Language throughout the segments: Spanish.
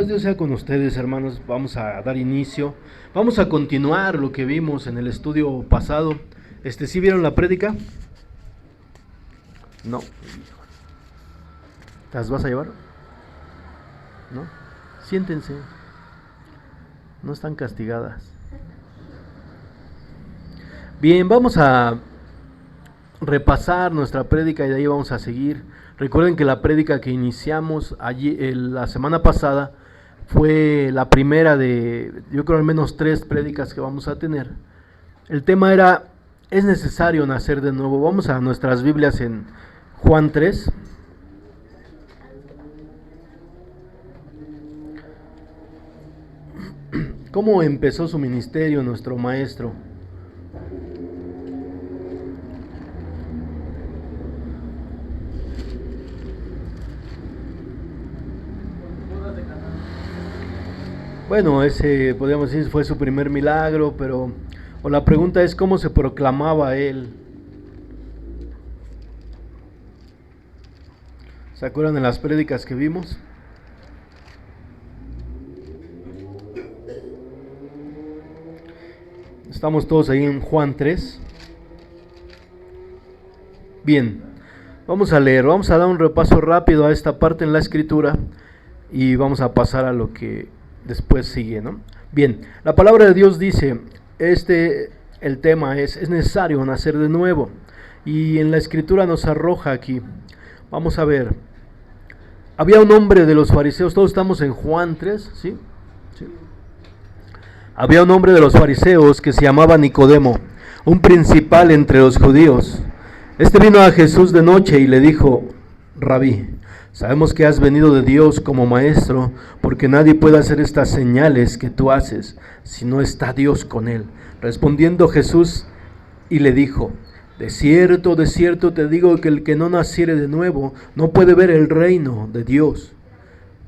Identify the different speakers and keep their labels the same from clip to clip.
Speaker 1: paz de Dios sea con ustedes, hermanos. Vamos a dar inicio. Vamos a continuar lo que vimos en el estudio pasado. ¿Sí vieron la prédica? No. ¿Las vas a llevar? ¿No? Siéntense. No están castigadas. Bien, vamos a repasar nuestra prédica y de ahí vamos a seguir. Recuerden que la prédica que iniciamos allí la semana pasada fue la primera de, yo creo, al menos 3 prédicas que vamos a tener. El tema era, ¿es necesario nacer de nuevo? Vamos a nuestras Biblias en Juan 3. ¿Cómo empezó su ministerio nuestro maestro? Bueno, ese podríamos decir fue su primer milagro, pero la pregunta es cómo se proclamaba él. ¿Se acuerdan de las prédicas que vimos? Estamos todos ahí en Juan 3. Bien, vamos a leer, vamos a dar un repaso rápido a esta parte en la escritura y vamos a pasar a lo que después sigue, ¿no? Bien, la palabra de Dios dice, el tema es necesario nacer de nuevo, y en la escritura nos arroja aquí, vamos a ver, había un hombre de los fariseos, todos estamos en Juan 3, ¿sí? ¿Sí? Había un hombre de los fariseos que se llamaba Nicodemo, un principal entre los judíos. Este vino a Jesús de noche y le dijo, Rabí, sabemos que has venido de Dios como maestro, porque nadie puede hacer estas señales que tú haces si no está Dios con él. Respondiendo Jesús y le dijo, de cierto te digo que el que no naciere de nuevo no puede ver el reino de Dios.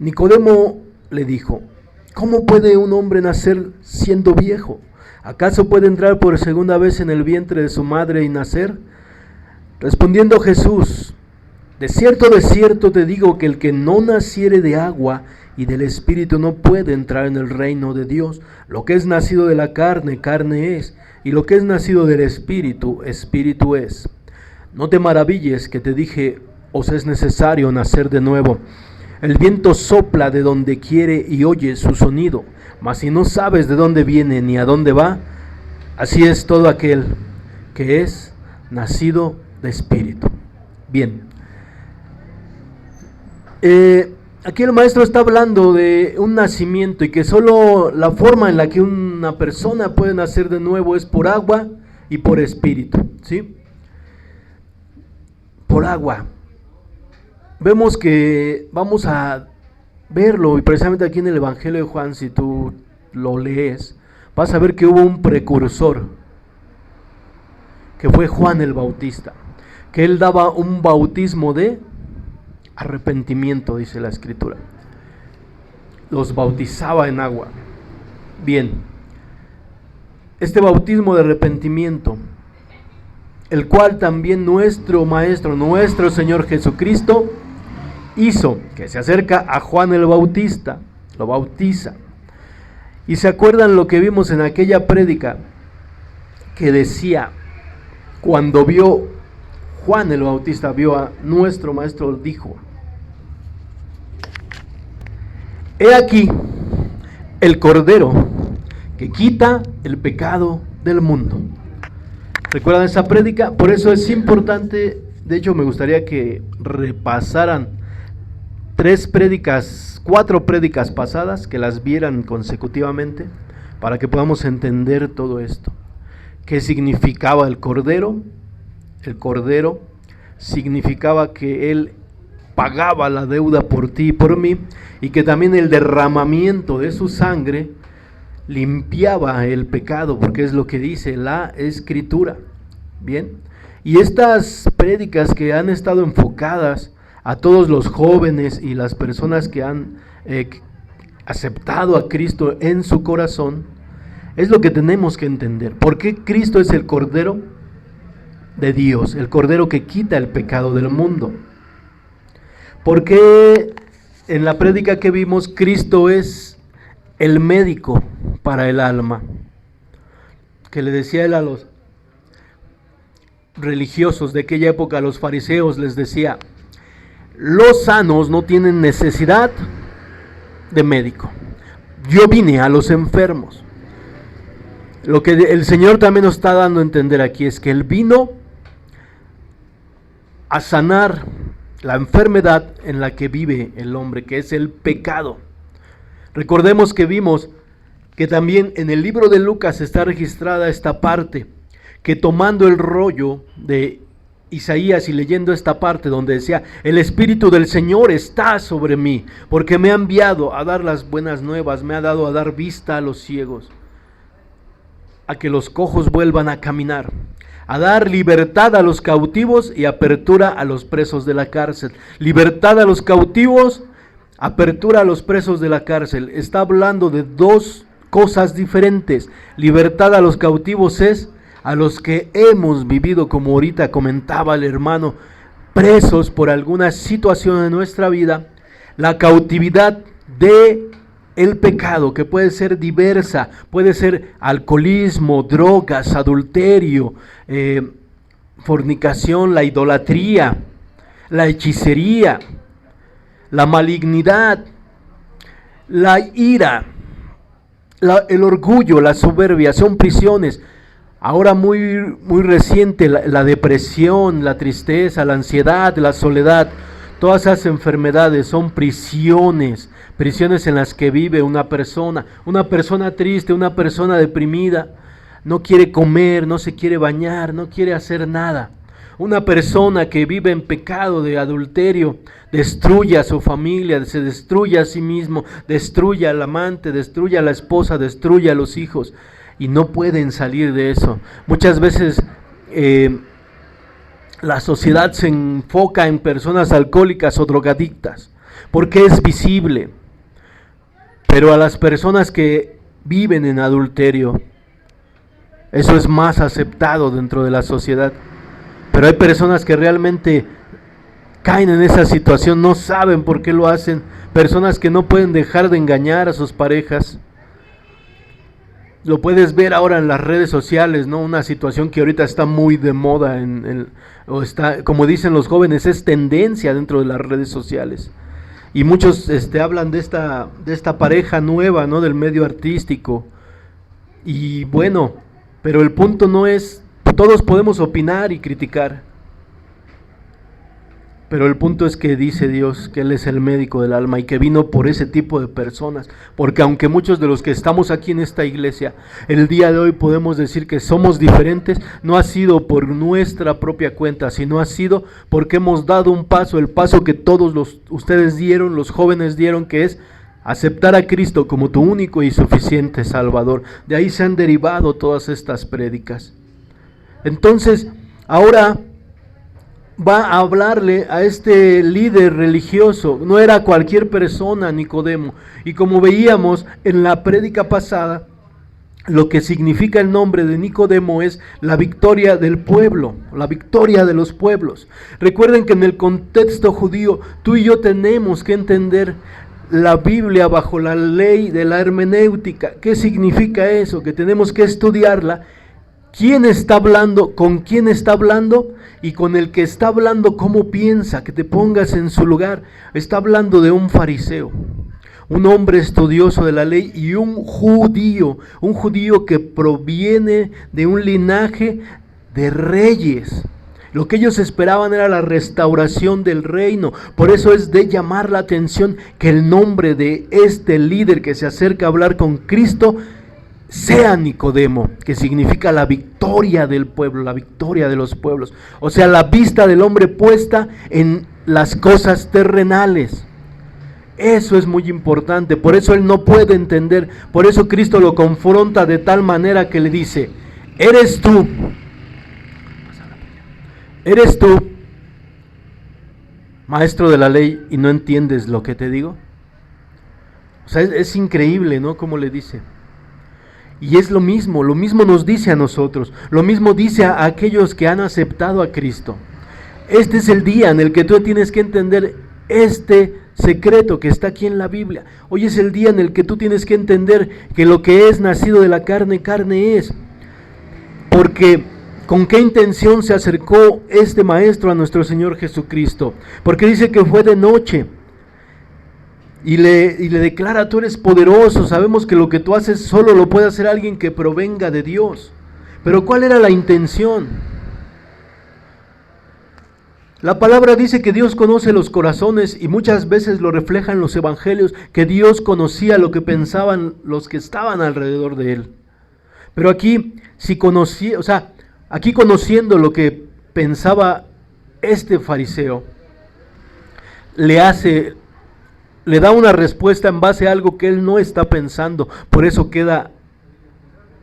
Speaker 1: Nicodemo le dijo, ¿cómo puede un hombre nacer siendo viejo? ¿Acaso puede entrar por segunda vez en el vientre de su madre y nacer? Respondiendo Jesús, de cierto te digo que el que no naciere de agua y del Espíritu no puede entrar en el reino de Dios. Lo que es nacido de la carne, carne es, y lo que es nacido del Espíritu, Espíritu es. No te maravilles que te dije, os es necesario nacer de nuevo. El viento sopla de donde quiere y oye su sonido, mas si no sabes de dónde viene ni a dónde va, así es todo aquel que es nacido de Espíritu. Bien. Aquí el maestro está hablando de un nacimiento y que solo la forma en la que una persona puede nacer de nuevo es por agua y por espíritu, ¿sí? Por agua. Vemos que vamos a verlo, y precisamente aquí en el Evangelio de Juan, si tú lo lees, vas a ver que hubo un precursor, que fue Juan el Bautista, que él daba un bautismo de arrepentimiento, dice la escritura. Los bautizaba en agua. Bien, este bautismo de arrepentimiento, el cual también nuestro Maestro, nuestro Señor Jesucristo, hizo, que se acerca a Juan el Bautista, lo bautiza. Y se acuerdan lo que vimos en aquella prédica, que decía, cuando vio Juan el Bautista, vio a nuestro Maestro, dijo, he aquí el Cordero que quita el pecado del mundo. ¿Recuerdan esa prédica? Por eso es importante, de hecho me gustaría que repasaran 4 prédicas pasadas, que las vieran consecutivamente, para que podamos entender todo esto. ¿Qué significaba el Cordero? El Cordero significaba que Él pagaba la deuda por ti y por mí, y que también el derramamiento de su sangre limpiaba el pecado, porque es lo que dice la Escritura. Bien, y estas prédicas que han estado enfocadas a todos los jóvenes y las personas que han aceptado a Cristo en su corazón, es lo que tenemos que entender. ¿Por qué Cristo es el Cordero de Dios, el Cordero que quita el pecado del mundo? ¿Por qué en la prédica que vimos, Cristo es el médico para el alma. Que le decía él a los religiosos de aquella época, a los fariseos, les decía: los sanos no tienen necesidad de médico. Yo vine a los enfermos. Lo que el Señor también nos está dando a entender aquí es que Él vino a sanar la enfermedad en la que vive el hombre, que es el pecado. Recordemos que vimos que también en el libro de Lucas está registrada esta parte, que tomando el rollo de Isaías y leyendo esta parte donde decía: el Espíritu del Señor está sobre mí, porque me ha enviado a dar las buenas nuevas, me ha dado a dar vista a los ciegos, a que los cojos vuelvan a caminar, a dar libertad a los cautivos y apertura a los presos de la cárcel. Libertad a los cautivos, apertura a los presos de la cárcel. Está hablando de dos cosas diferentes. Libertad a los cautivos es a los que hemos vivido, como ahorita comentaba el hermano, presos por alguna situación de nuestra vida. La cautividad de el pecado, que puede ser diversa, puede ser alcoholismo, drogas, adulterio, fornicación, la idolatría, la hechicería, la malignidad, la ira, el orgullo, la soberbia, son prisiones. Ahora muy reciente, la depresión, la tristeza, la ansiedad, la soledad, todas esas enfermedades son prisiones en las que vive una persona triste, una persona deprimida, no quiere comer, no se quiere bañar, no quiere hacer nada. Una persona que vive en pecado de adulterio destruye a su familia, se destruye a sí mismo, destruye al amante, destruye a la esposa, destruye a los hijos, y no pueden salir de eso. Muchas veces la sociedad se enfoca en personas alcohólicas o drogadictas porque es visible, pero a las personas que viven en adulterio, eso es más aceptado dentro de la sociedad. Pero hay personas que realmente caen en esa situación, no saben por qué lo hacen. Personas que no pueden dejar de engañar a sus parejas. Lo puedes ver ahora en las redes sociales, ¿no? Una situación que ahorita está muy de moda, o está, como dicen los jóvenes, es tendencia dentro de las redes sociales. Y muchos hablan de esta pareja nueva, ¿no? Del medio artístico. Y bueno, pero el punto no es, todos podemos opinar y criticar, pero el punto es que dice Dios que Él es el médico del alma y que vino por ese tipo de personas, porque aunque muchos de los que estamos aquí en esta iglesia, el día de hoy podemos decir que somos diferentes, no ha sido por nuestra propia cuenta, sino ha sido porque hemos dado un paso, el paso que todos ustedes dieron, los jóvenes dieron, que es aceptar a Cristo como tu único y suficiente Salvador. De ahí se han derivado todas estas prédicas. Entonces, ahora va a hablarle a este líder religioso. No era cualquier persona, Nicodemo. Y como veíamos en la prédica pasada, lo que significa el nombre de Nicodemo es la victoria del pueblo, la victoria de los pueblos. Recuerden que en el contexto judío, tú y yo tenemos que entender la Biblia bajo la ley de la hermenéutica. ¿Qué significa eso? Que tenemos que estudiarla. ¿Quién está hablando? ¿Con quién está hablando? Y con el que está hablando, ¿cómo piensa? Que te pongas en su lugar. Está hablando de un fariseo, un hombre estudioso de la ley, y un judío que proviene de un linaje de reyes. Lo que ellos esperaban era la restauración del reino. Por eso es de llamar la atención que el nombre de este líder que se acerca a hablar con Cristo sea Nicodemo, que significa la victoria del pueblo, la victoria de los pueblos. O sea, la vista del hombre puesta en las cosas terrenales. Eso es muy importante, por eso él no puede entender, por eso Cristo lo confronta de tal manera que le dice: ¿Eres tú, maestro de la ley, y no entiendes lo que te digo? O sea, es increíble, ¿no? Como le dice. Y es lo mismo nos dice a nosotros, lo mismo dice a aquellos que han aceptado a Cristo. Este es el día en el que tú tienes que entender este secreto que está aquí en la Biblia. Hoy es el día en el que tú tienes que entender que lo que es nacido de la carne, carne es. Porque ¿con qué intención se acercó este maestro a nuestro Señor Jesucristo? Porque dice que fue de noche. Y le declara: tú eres poderoso, sabemos que lo que tú haces solo lo puede hacer alguien que provenga de Dios. Pero ¿cuál era la intención? La palabra dice que Dios conoce los corazones y muchas veces lo reflejan los evangelios, que Dios conocía lo que pensaban los que estaban alrededor de él. Pero aquí, aquí conociendo lo que pensaba este fariseo, le da una respuesta en base a algo que él no está pensando. Por eso queda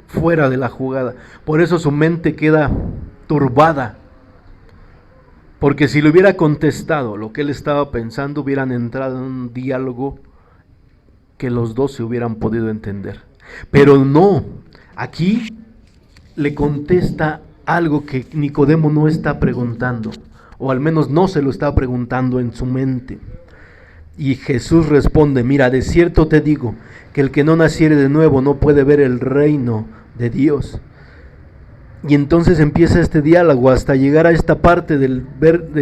Speaker 1: fuera de la jugada. Por eso su mente queda turbada. Porque si le hubiera contestado lo que él estaba pensando, hubieran entrado en un diálogo que los dos se hubieran podido entender. Pero no, aquí le contesta algo que Nicodemo no está preguntando, o al menos no se lo está preguntando en su mente. Y Jesús responde: mira, de cierto te digo, que el que no naciere de nuevo no puede ver el reino de Dios. Y entonces empieza este diálogo hasta llegar a esta parte del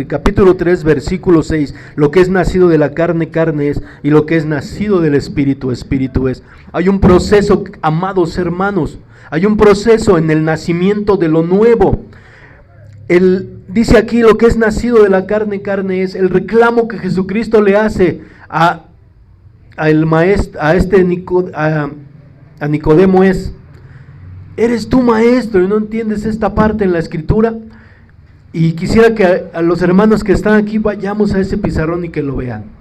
Speaker 1: capítulo 3, versículo 6. Lo que es nacido de la carne, carne es, y lo que es nacido del Espíritu, Espíritu es. Hay un proceso, amados hermanos, hay un proceso en el nacimiento de lo nuevo. Dice aquí: lo que es nacido de la carne, carne es. El reclamo que Jesucristo le hace a Nicodemo es: ¿eres tú maestro y no entiendes esta parte en la Escritura? Y quisiera que a los hermanos que están aquí vayamos a ese pizarrón y que lo vean.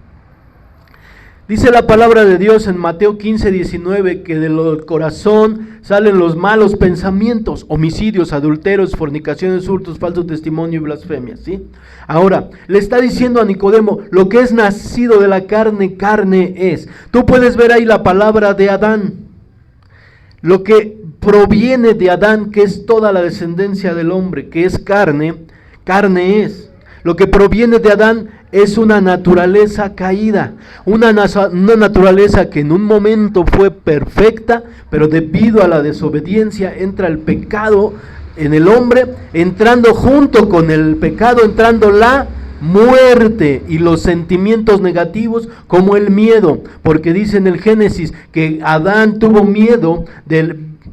Speaker 1: Dice la palabra de Dios en Mateo 15, 19, que del corazón salen los malos pensamientos, homicidios, adulterios, fornicaciones, hurtos, falso testimonio y blasfemias, ¿sí? Ahora, le está diciendo a Nicodemo: lo que es nacido de la carne, carne es. Tú puedes ver ahí la palabra de Adán. Lo que proviene de Adán, que es toda la descendencia del hombre, que es carne, carne es. Lo que proviene de Adán es una naturaleza caída, una naturaleza que en un momento fue perfecta, pero debido a la desobediencia entra el pecado en el hombre, entrando junto con el pecado, entrando la muerte y los sentimientos negativos como el miedo, porque dice en el Génesis que Adán tuvo miedo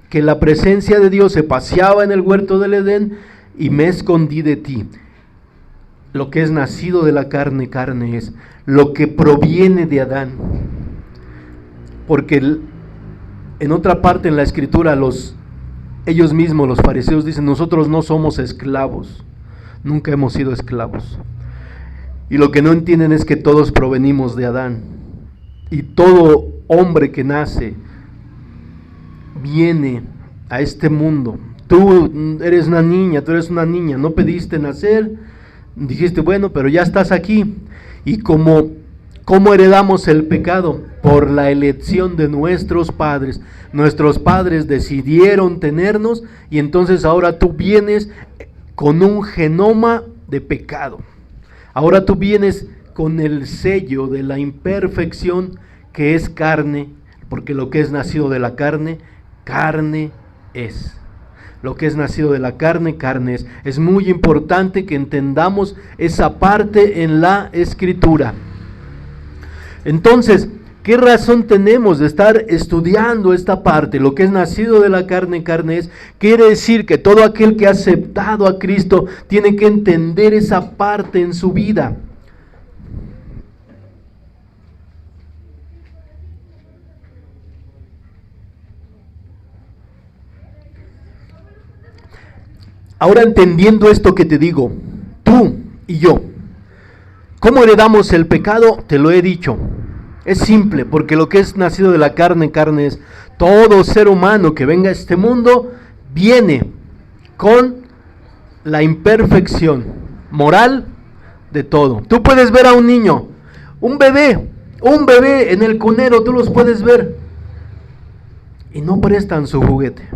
Speaker 1: que la presencia de Dios se paseaba en el huerto del Edén, y me escondí de ti. Lo que es nacido de la carne, carne es. Lo que proviene de Adán. Porque en otra parte en la Escritura ellos mismos, los fariseos, dicen: nosotros no somos esclavos, nunca hemos sido esclavos. Y lo que no entienden es que todos provenimos de Adán. Y todo hombre que nace viene a este mundo. Tú eres una niña, no pediste nacer, dijiste: bueno, pero ya estás aquí. Y ¿cómo heredamos el pecado? Por la elección de nuestros padres. Nuestros padres decidieron tenernos, y entonces ahora tú vienes con un genoma de pecado. Ahora tú vienes con el sello de la imperfección, que es carne, porque lo que es nacido de la carne, carne es. Lo que es nacido de la carne, carne es. Es muy importante que entendamos esa parte en la Escritura. Entonces, ¿qué razón tenemos de estar estudiando esta parte? Lo que es nacido de la carne, carne es. Quiere decir que todo aquel que ha aceptado a Cristo tiene que entender esa parte en su vida. Ahora, entendiendo esto que te digo, tú y yo, ¿cómo heredamos el pecado? Te lo he dicho. Es simple, porque lo que es nacido de la carne, carne es. Todo ser humano que venga a este mundo viene con la imperfección moral de todo. Tú puedes ver a un niño, un bebé en el cunero, tú los puedes ver, y no prestan su juguete.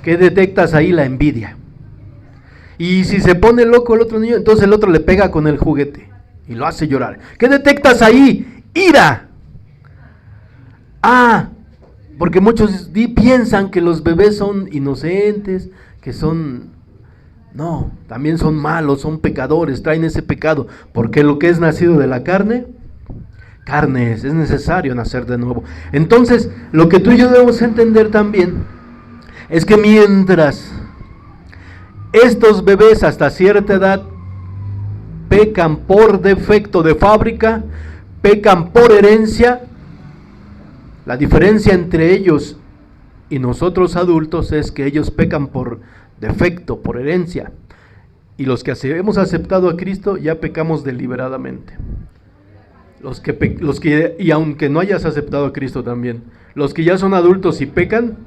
Speaker 1: ¿Qué detectas ahí? La envidia. Y si se pone loco el otro niño, entonces el otro le pega con el juguete. y lo hace llorar. ¿Qué detectas ahí? Ira. Porque muchos piensan que los bebés son inocentes, que son... No, también son malos, son pecadores, traen ese pecado, porque lo que es nacido de la carne es necesario nacer de nuevo. Entonces, lo que tú y yo debemos entender también es que mientras estos bebés hasta cierta edad pecan por defecto de fábrica, pecan por herencia, la diferencia entre ellos y nosotros adultos es que ellos pecan por defecto, por herencia, y los que hemos aceptado a Cristo ya pecamos deliberadamente. Y aunque no hayas aceptado a Cristo también, los que ya son adultos y pecan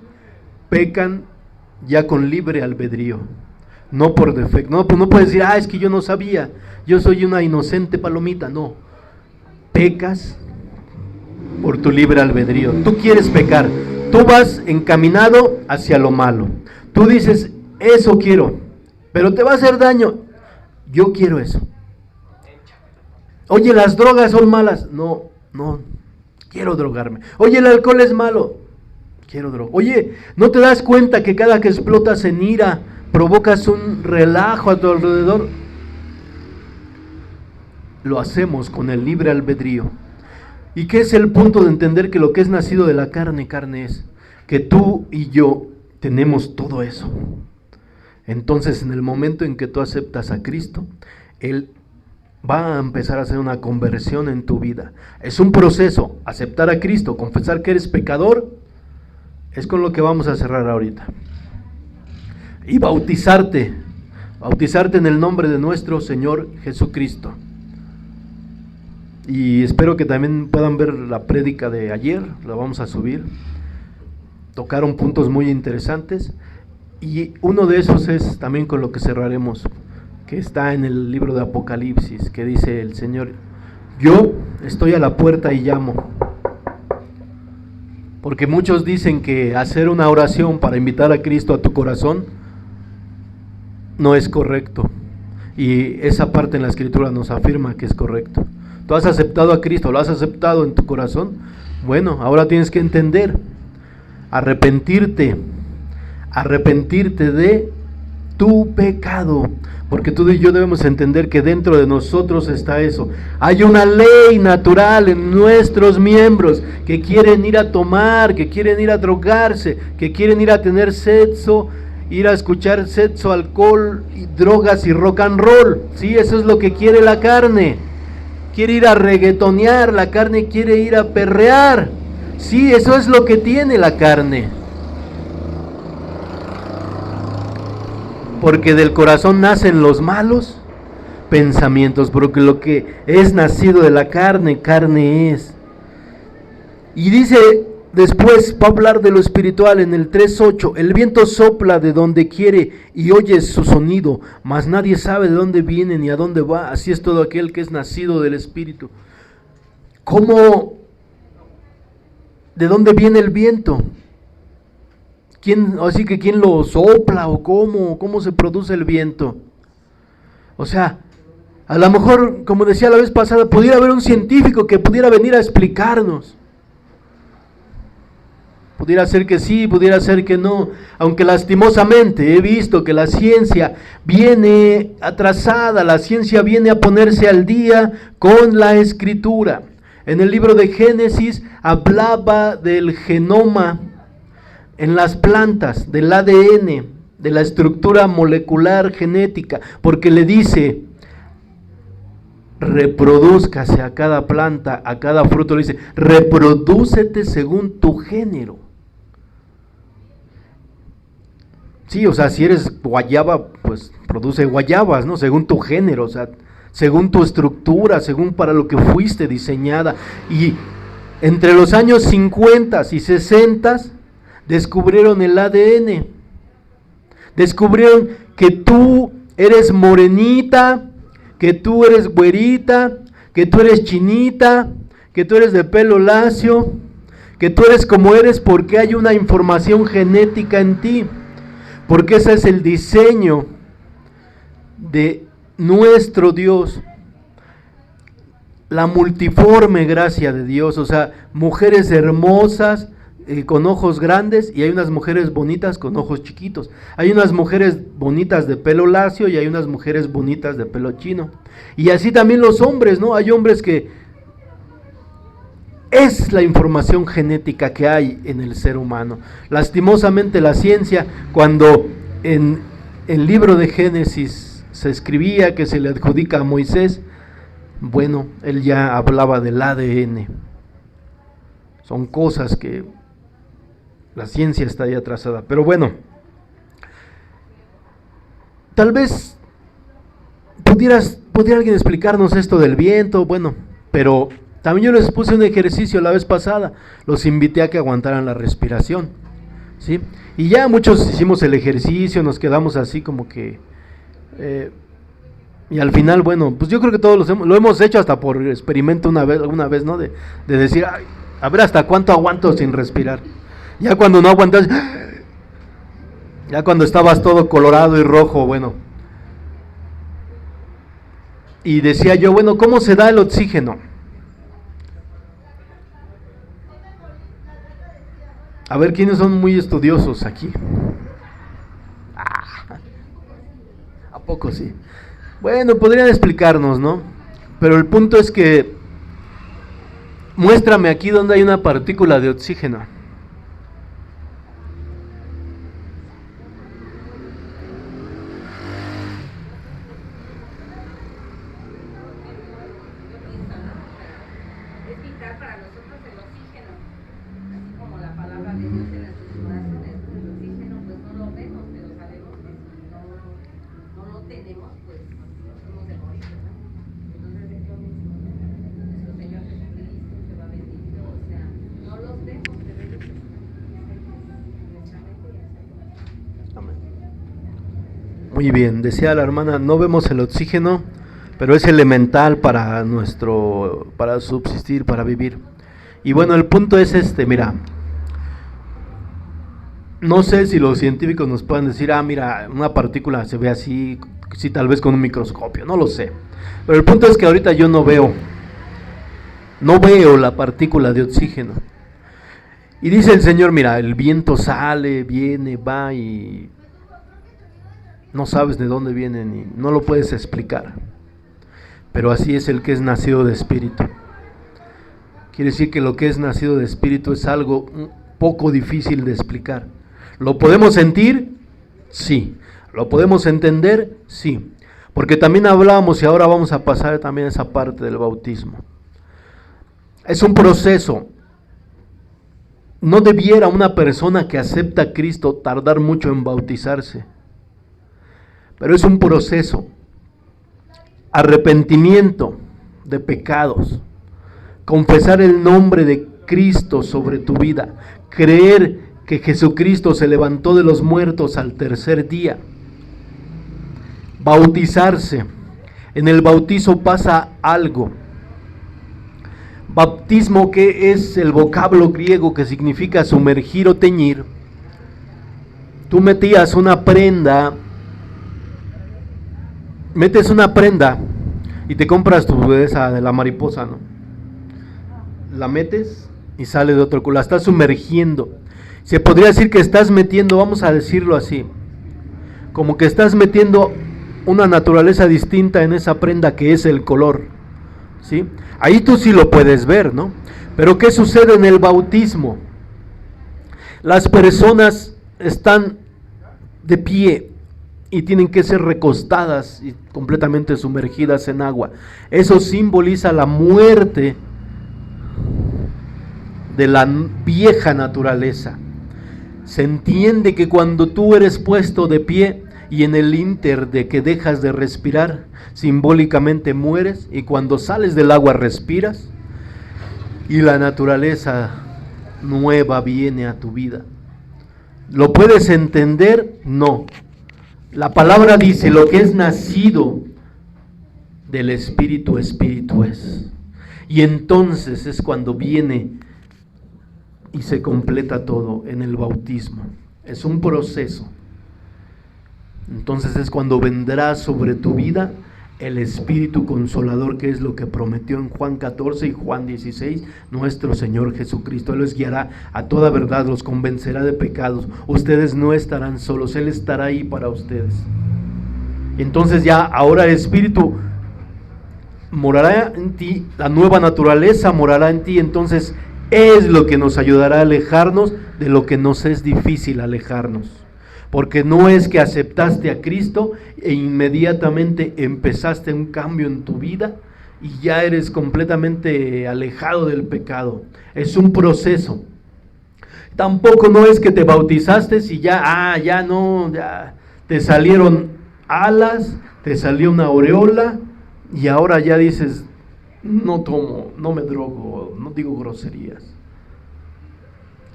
Speaker 1: ya con libre albedrío, no por defecto. No puedes decir, es que yo no sabía, yo soy una inocente palomita. No, pecas por tu libre albedrío. Tú quieres pecar, tú vas encaminado hacia lo malo, tú dices, eso quiero, pero te va a hacer daño, yo quiero eso. Oye, las drogas son malas, no, quiero drogarme. Oye, el alcohol es malo, quiero drogar. Oye, ¿no te das cuenta que cada que explotas en ira provocas un relajo a tu alrededor? Lo hacemos con el libre albedrío. ¿Y qué es el punto de entender que lo que es nacido de la carne es? Que tú y yo tenemos todo eso. Entonces, en el momento en que tú aceptas a Cristo, Él va a empezar a hacer una conversión en tu vida. Es un proceso, aceptar a Cristo, confesar que eres pecador, es con lo que vamos a cerrar ahorita. Y bautizarte en el nombre de nuestro Señor Jesucristo. Y espero que también puedan ver la prédica de ayer, la vamos a subir. Tocaron puntos muy interesantes, y uno de esos es también con lo que cerraremos, que está en el libro de Apocalipsis, que dice el Señor: yo estoy a la puerta y llamo. Porque muchos dicen que hacer una oración para invitar a Cristo a tu corazón no es correcto, y esa parte en la Escritura nos afirma que es correcto. Tú has aceptado a Cristo, lo has aceptado en tu corazón. Bueno, ahora tienes que entender, arrepentirte de tu pecado, porque tú y yo debemos entender que dentro de nosotros está eso. Hay una ley natural en nuestros miembros que quieren ir a tomar, que quieren ir a drogarse, que quieren ir a tener sexo, ir a escuchar sexo, alcohol, y drogas y rock and roll. Sí, eso es lo que quiere la carne. Quiere ir a reggaetonear, la carne quiere ir a perrear. Sí, eso es lo que tiene la carne. Porque del corazón nacen los malos pensamientos, porque lo que es nacido de la carne es. Y dice después, va a hablar de lo espiritual en el 3:8, el viento sopla de donde quiere y oyes su sonido, mas nadie sabe de dónde viene ni a dónde va. Así es todo aquel que es nacido del Espíritu. ¿Cómo? ¿De dónde viene el viento? Así que ¿quién lo sopla o cómo se produce el viento? O sea, a lo mejor, como decía la vez pasada, pudiera haber un científico que pudiera venir a explicarnos. Pudiera ser que sí, pudiera ser que no, aunque lastimosamente he visto que la ciencia viene atrasada, la ciencia viene a ponerse al día con la Escritura. En el libro de Génesis hablaba del genoma en las plantas, del ADN, de la estructura molecular genética, porque le dice, reprodúzcase a cada planta, a cada fruto, le dice, reprodúcete según tu género. Sí, o sea, si eres guayaba, pues produce guayabas, ¿no? Según tu género, o sea, según tu estructura, según para lo que fuiste diseñada. Y entre los años 50 y 60 descubrieron el ADN. Descubrieron que tú eres morenita, que tú eres güerita, que tú eres chinita, que tú eres de pelo lacio, que tú eres como eres porque hay una información genética en ti. Porque ese es el diseño de nuestro Dios. la multiforme gracia de Dios, o sea, mujeres hermosas, con ojos grandes, y hay unas mujeres bonitas con ojos chiquitos. Hay unas mujeres bonitas de pelo lacio y hay unas mujeres bonitas de pelo chino. Y así también los hombres, ¿no? Hay hombres que es la información genética que hay en el ser humano. Lastimosamente la ciencia, cuando en el libro de Génesis se escribía que se le adjudica a Moisés, bueno, él ya hablaba del ADN. Son cosas que la ciencia está ahí atrasada. Pero bueno, tal vez pudiera alguien explicarnos esto del viento, bueno, pero también yo les puse un ejercicio la vez pasada, los invité a que aguantaran la respiración, ¿sí? Y ya muchos hicimos el ejercicio, nos quedamos así como que... y al final, bueno, pues yo creo que todos lo hemos hecho hasta por experimento alguna vez, ¿no? De decir, ay, a ver hasta cuánto aguanto sin respirar. Ya cuando no aguantas, ya cuando estabas todo colorado y rojo, bueno. Y decía yo, bueno, ¿cómo se da el oxígeno? A ver, ¿quiénes son muy estudiosos aquí? ¿A poco sí? Bueno, podrían explicarnos, ¿no? Pero el punto es que muéstrame aquí donde hay una partícula de oxígeno. Muy bien, decía la hermana, no vemos el oxígeno, pero es elemental para para subsistir, para vivir. Y bueno, el punto es mira, no sé si los científicos nos pueden decir, mira, una partícula se ve así, sí, tal vez con un microscopio, no lo sé. Pero el punto es que ahorita yo no veo la partícula de oxígeno. Y dice el Señor, mira, el viento sale, viene, va y no sabes de dónde viene ni no lo puedes explicar. Pero así es el que es nacido de espíritu. Quiere decir que lo que es nacido de espíritu es algo un poco difícil de explicar. ¿Lo podemos sentir? Sí. ¿Lo podemos entender? Sí. Porque también hablamos y ahora vamos a pasar también a esa parte del bautismo. Es un proceso. No debiera una persona que acepta a Cristo tardar mucho en bautizarse. Pero es un proceso. Arrepentimiento de pecados. Confesar el nombre de Cristo sobre tu vida. Creer que Jesucristo se levantó de los muertos al tercer día. Bautizarse. En el bautizo pasa algo. Bautismo, que es el vocablo griego que significa sumergir o teñir. Tú metes una prenda y te compras tu esa de la mariposa, ¿no? La metes y sale de otro color, la estás sumergiendo. Se podría decir que estás metiendo, vamos a decirlo así, como que estás metiendo una naturaleza distinta en esa prenda que es el color, ¿sí? Ahí tú sí lo puedes ver, ¿no? Pero ¿qué sucede en el bautismo? Las personas están de pie y tienen que ser recostadas y completamente sumergidas en agua. Eso simboliza la muerte de la vieja naturaleza. Se entiende que cuando tú eres puesto de pie y en el ínter de que dejas de respirar, simbólicamente mueres, y cuando sales del agua respiras y la naturaleza nueva viene a tu vida. ¿Lo puedes entender? No. La palabra dice, lo que es nacido del Espíritu, Espíritu es. Y entonces es cuando viene y se completa todo en el bautismo. Es un proceso. Entonces es cuando vendrá sobre tu vida el Espíritu Consolador, que es lo que prometió en Juan 14 y Juan 16, nuestro Señor Jesucristo. Él los guiará a toda verdad, los convencerá de pecados. Ustedes no estarán solos, Él estará ahí para ustedes. Entonces ya, ahora el Espíritu morará en ti, la nueva naturaleza morará en ti, entonces es lo que nos ayudará a alejarnos de lo que nos es difícil alejarnos. Porque no es que aceptaste a Cristo e inmediatamente empezaste un cambio en tu vida y ya eres completamente alejado del pecado. Es un proceso. Tampoco no es que te bautizaste y ya te salieron alas, te salió una aureola y ahora ya dices, no tomo, no me drogo, no digo groserías.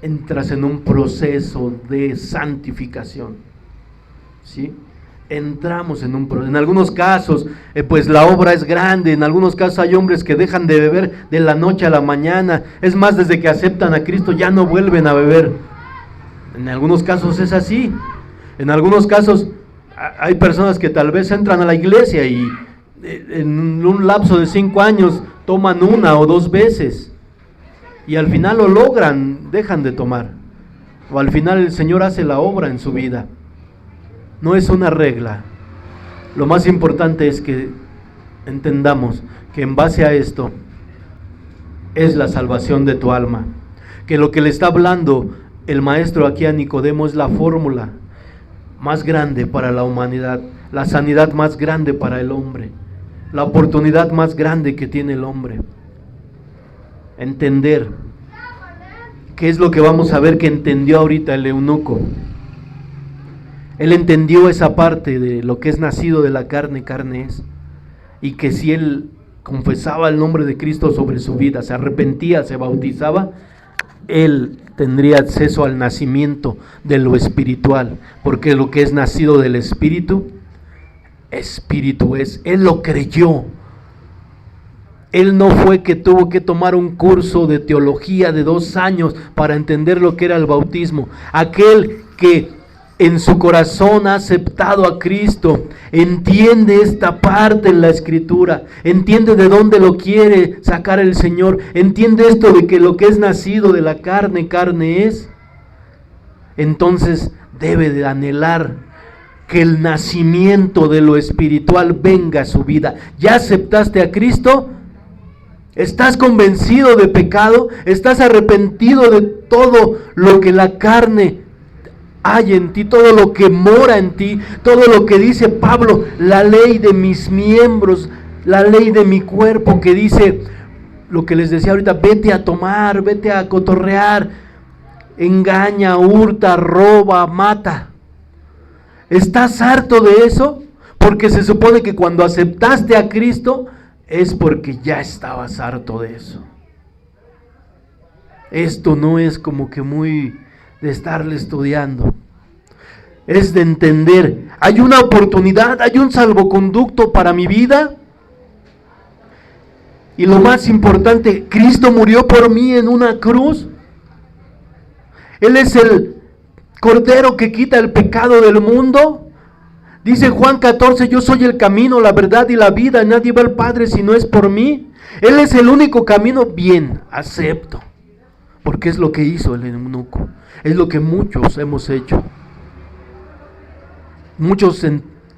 Speaker 1: Entras en un proceso de santificación, ¿sí? Entramos en un proceso. En algunos casos, pues la obra es grande. En algunos casos hay hombres que dejan de beber de la noche a la mañana. Es más, desde que aceptan a Cristo ya no vuelven a beber. En algunos casos es así. En algunos casos hay personas que tal vez entran a la iglesia y en un lapso de 5 años toman 1 o 2 veces. Y al final lo logran, dejan de tomar. O al final el Señor hace la obra en su vida. No es una regla. Lo más importante es que entendamos que en base a esto es la salvación de tu alma. Que lo que le está hablando el maestro aquí a Nicodemo es la fórmula más grande para la humanidad, la sanidad más grande para el hombre, la oportunidad más grande que tiene el hombre. Entender. ¿Qué es lo que vamos a ver que entendió ahorita el eunuco? Él entendió esa parte de lo que es nacido de la carne, carne es. Y que si él confesaba el nombre de Cristo sobre su vida, se arrepentía, se bautizaba, él tendría acceso al nacimiento de lo espiritual. Porque lo que es nacido del Espíritu, Espíritu es. Él lo creyó. Él no fue que tuvo que tomar un curso de teología de 2 años para entender lo que era el bautismo. Aquel que en su corazón ha aceptado a Cristo, entiende esta parte en la Escritura, entiende de dónde lo quiere sacar el Señor, entiende esto de que lo que es nacido de la carne, carne es. Entonces debe de anhelar que el nacimiento de lo espiritual venga a su vida. ¿Ya aceptaste a Cristo? ¿Estás convencido de pecado? ¿Estás arrepentido de todo lo que la carne hay en ti, todo lo que mora en ti, todo lo que dice Pablo, la ley de mis miembros, la ley de mi cuerpo, que dice lo que les decía ahorita, vete a tomar, vete a cotorrear, engaña, hurta, roba, mata? ¿Estás harto de eso? Porque se supone que cuando aceptaste a Cristo es porque ya estabas harto de eso. Esto no es como que muy de estarle estudiando. Es de entender, hay una oportunidad, hay un salvoconducto para mi vida. Y lo más importante, Cristo murió por mí en una cruz. Él es el Cordero que quita el pecado del mundo. Dice Juan 14, yo soy el camino, la verdad y la vida, nadie va al Padre si no es por mí. Él es el único camino. Bien, acepto, porque es lo que hizo el eunuco, es lo que muchos hemos hecho. Muchos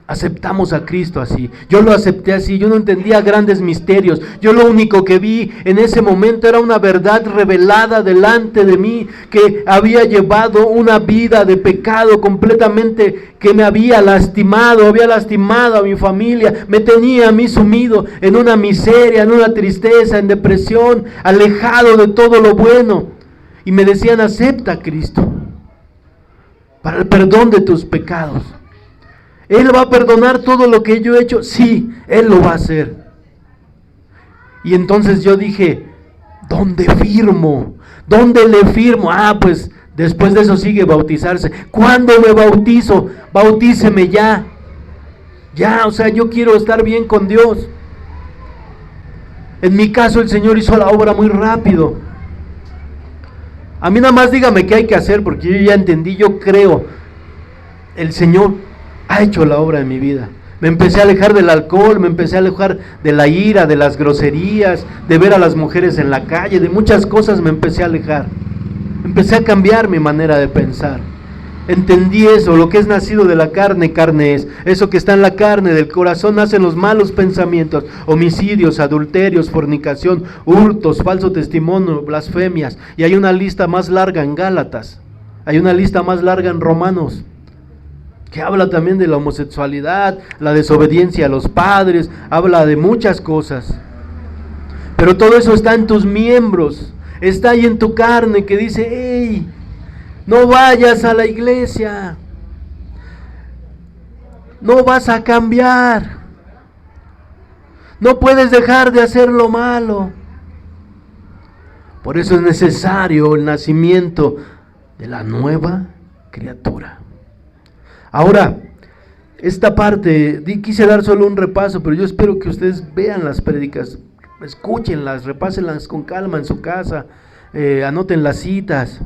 Speaker 1: aceptamos a Cristo así. Yo lo acepté así, yo no entendía grandes misterios. Yo lo único que vi en ese momento era una verdad revelada delante de mí, que había llevado una vida de pecado completamente, que me había lastimado a mi familia, me tenía a mí sumido en una miseria, en una tristeza, en depresión, alejado de todo lo bueno. Y me decían, acepta a Cristo para el perdón de tus pecados. ¿Él va a perdonar todo lo que yo he hecho? Sí, Él lo va a hacer. Y entonces yo dije, ¿dónde firmo? ¿Dónde le firmo? Pues después de eso sigue bautizarse. ¿Cuándo me bautizo? Bautíceme ya. Ya, yo quiero estar bien con Dios. En mi caso el Señor hizo la obra muy rápido. A mí nada más dígame qué hay que hacer, porque yo ya entendí, yo creo. El Señor ha hecho la obra en mi vida. Me empecé a alejar del alcohol, me empecé a alejar de la ira, de las groserías, de ver a las mujeres en la calle, de muchas cosas me empecé a alejar. Empecé a cambiar mi manera de pensar. Entendí eso, lo que es nacido de la carne, carne es. Eso que está en la carne, del corazón nacen los malos pensamientos, homicidios, adulterios, fornicación, hurtos, falso testimonio, blasfemias. Y hay una lista más larga en Gálatas, hay una lista más larga en Romanos, que habla también de la homosexualidad, la desobediencia a los padres, habla de muchas cosas. Pero todo eso está en tus miembros, está ahí en tu carne que dice, hey, no vayas a la iglesia, no vas a cambiar, no puedes dejar de hacer lo malo. Por eso es necesario el nacimiento de la nueva criatura. Ahora, esta parte, quise dar solo un repaso, pero yo espero que ustedes vean las prédicas, escúchenlas, repásenlas con calma en su casa, anoten las citas.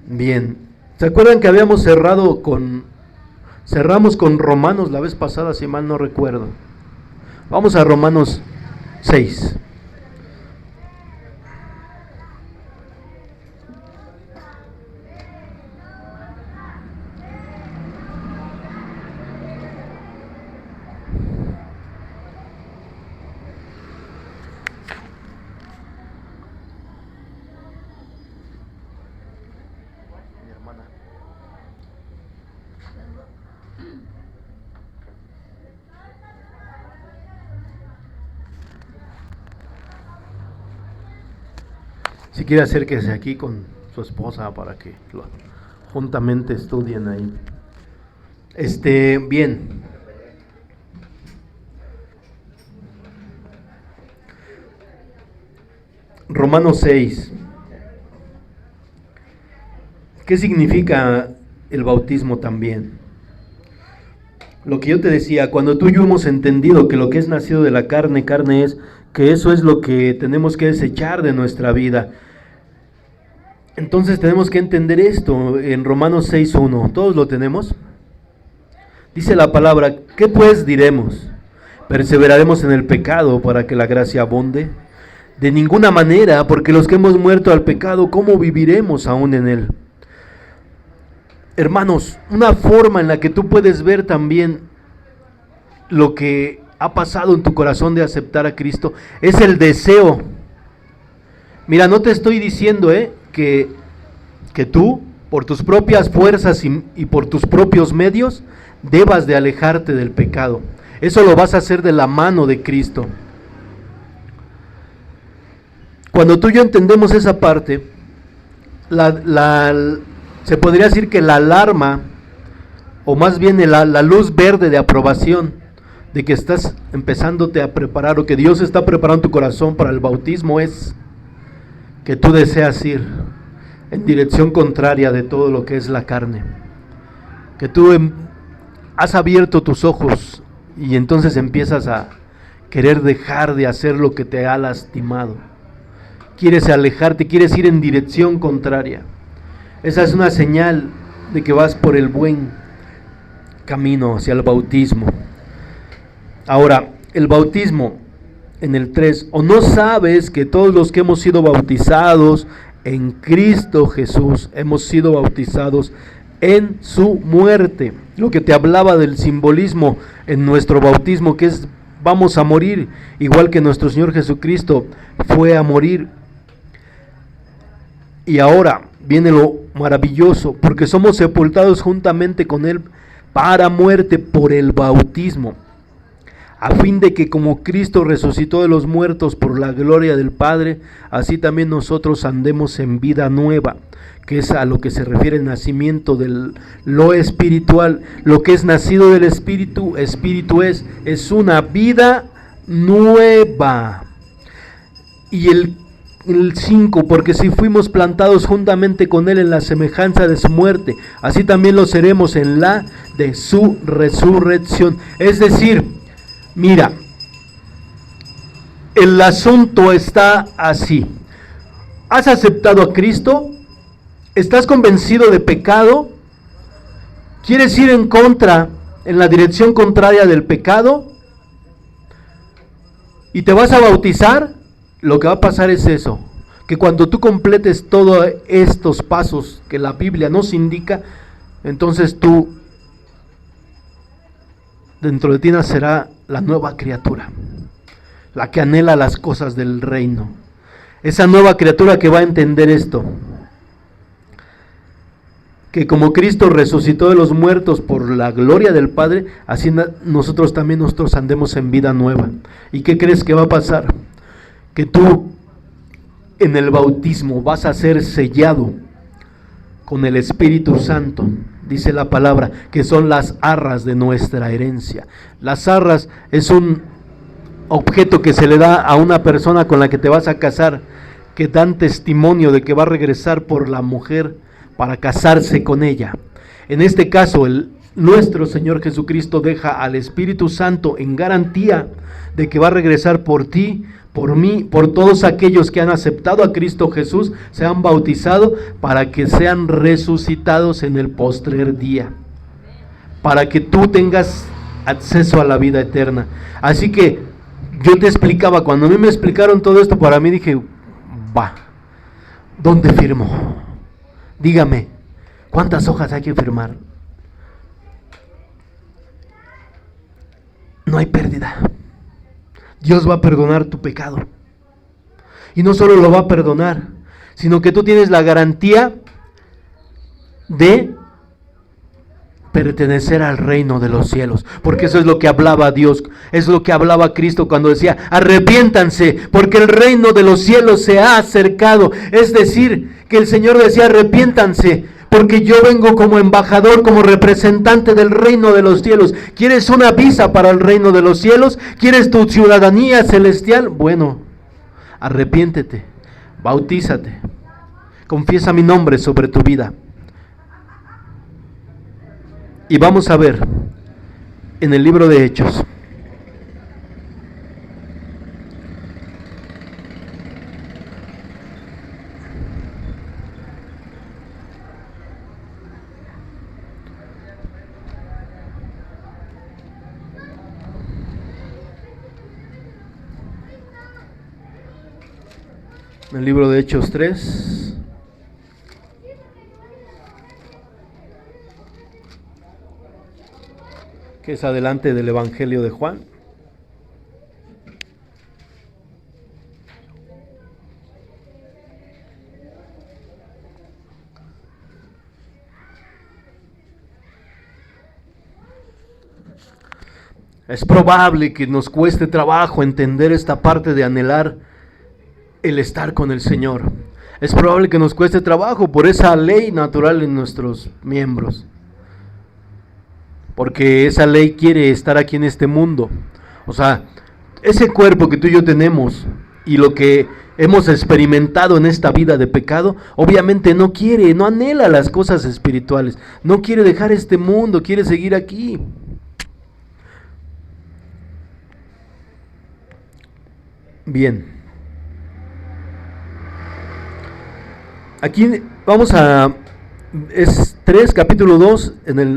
Speaker 1: Bien, ¿se acuerdan que habíamos cerramos con Romanos la vez pasada, si mal no recuerdo? Vamos a Romanos 6. Si quiere acérquese aquí con su esposa para que juntamente estudien ahí. Bien. Romanos 6. ¿Qué significa el bautismo también? Lo que yo te decía, cuando tú y yo hemos entendido que lo que es nacido de la carne, carne es, que eso es lo que tenemos que desechar de nuestra vida. Entonces tenemos que entender esto en Romanos 6:1. ¿Todos lo tenemos? Dice la palabra, ¿qué pues diremos? ¿Perseveraremos en el pecado para que la gracia abunde? De ninguna manera, porque los que hemos muerto al pecado, ¿cómo viviremos aún en él? Hermanos, una forma en la que tú puedes ver también lo que ha pasado en tu corazón de aceptar a Cristo es el deseo. Mira, no te estoy diciendo que tú, por tus propias fuerzas y por tus propios medios, debas de alejarte del pecado. Eso lo vas a hacer de la mano de Cristo. Cuando tú y yo entendemos esa parte, se podría decir que la alarma, o más bien la luz verde de aprobación, de que estás empezándote a preparar, o que Dios está preparando tu corazón para el bautismo, es que tú deseas ir en dirección contraria de todo lo que es la carne, que tú has abierto tus ojos y entonces empiezas a querer dejar de hacer lo que te ha lastimado, quieres alejarte, quieres ir en dirección contraria. Esa es una señal de que vas por el buen camino hacia el bautismo. Ahora, el bautismo en el 3, ¿o no sabes que todos los que hemos sido bautizados en Cristo Jesús, hemos sido bautizados en su muerte? Lo que te hablaba del simbolismo en nuestro bautismo, que es vamos a morir, igual que nuestro Señor Jesucristo fue a morir. Y ahora viene lo maravilloso, porque somos sepultados juntamente con Él para muerte por el bautismo, a fin de que como Cristo resucitó de los muertos por la gloria del Padre, así también nosotros andemos en vida nueva, que es a lo que se refiere el nacimiento de lo espiritual. Lo que es nacido del Espíritu, Espíritu es una vida nueva. Y el 5, porque si fuimos plantados juntamente con Él en la semejanza de su muerte, así también lo seremos en la de su resurrección. Es decir, mira, el asunto está así. ¿Has aceptado a Cristo? ¿Estás convencido de pecado? ¿Quieres ir en contra, en la dirección contraria del pecado? ¿Y te vas a bautizar? Lo que va a pasar es eso, que cuando tú completes todos estos pasos que la Biblia nos indica, entonces tú, dentro de ti nacerá la nueva criatura, la que anhela las cosas del reino. Esa nueva criatura que va a entender esto, que como Cristo resucitó de los muertos por la gloria del Padre, así nosotros también andemos en vida nueva. ¿Y qué crees que va a pasar? Que tú en el bautismo vas a ser sellado con el Espíritu Santo, dice la palabra, que son las arras de nuestra herencia. Las arras es un objeto que se le da a una persona con la que te vas a casar, que dan testimonio de que va a regresar por la mujer para casarse con ella. En este caso, nuestro Señor Jesucristo deja al Espíritu Santo en garantía de que va a regresar por ti, por mí, por todos aquellos que han aceptado a Cristo Jesús, se han bautizado para que sean resucitados en el postrer día, para que tú tengas acceso a la vida eterna. Así que yo te explicaba, cuando a mí me explicaron todo esto, para mí dije, va, ¿dónde firmo? Dígame, ¿cuántas hojas hay que firmar? No hay pérdida. Dios va a perdonar tu pecado. Y no solo lo va a perdonar, sino que tú tienes la garantía de pertenecer al reino de los cielos, porque eso es lo que hablaba Dios, es lo que hablaba Cristo cuando decía, arrepiéntanse, porque el reino de los cielos se ha acercado. Es decir, que el Señor decía, arrepiéntanse, porque yo vengo como embajador, como representante del reino de los cielos. ¿Quieres una visa para el reino de los cielos? ¿Quieres tu ciudadanía celestial? Bueno, arrepiéntete, bautízate, confiesa mi nombre sobre tu vida. Y vamos a ver en el libro de Hechos. En el libro de Hechos 3. Que es adelante del Evangelio de Juan. Es probable que nos cueste trabajo entender esta parte de anhelar el estar con el Señor. Es probable que nos cueste trabajo por esa ley natural en nuestros miembros, porque esa ley quiere estar aquí en este mundo. O sea, ese cuerpo que tú y yo tenemos y lo que hemos experimentado en esta vida de pecado, obviamente no quiere, no anhela las cosas espirituales, no quiere dejar este mundo, quiere seguir aquí. Bien. Aquí vamos a... Es 3, capítulo 2,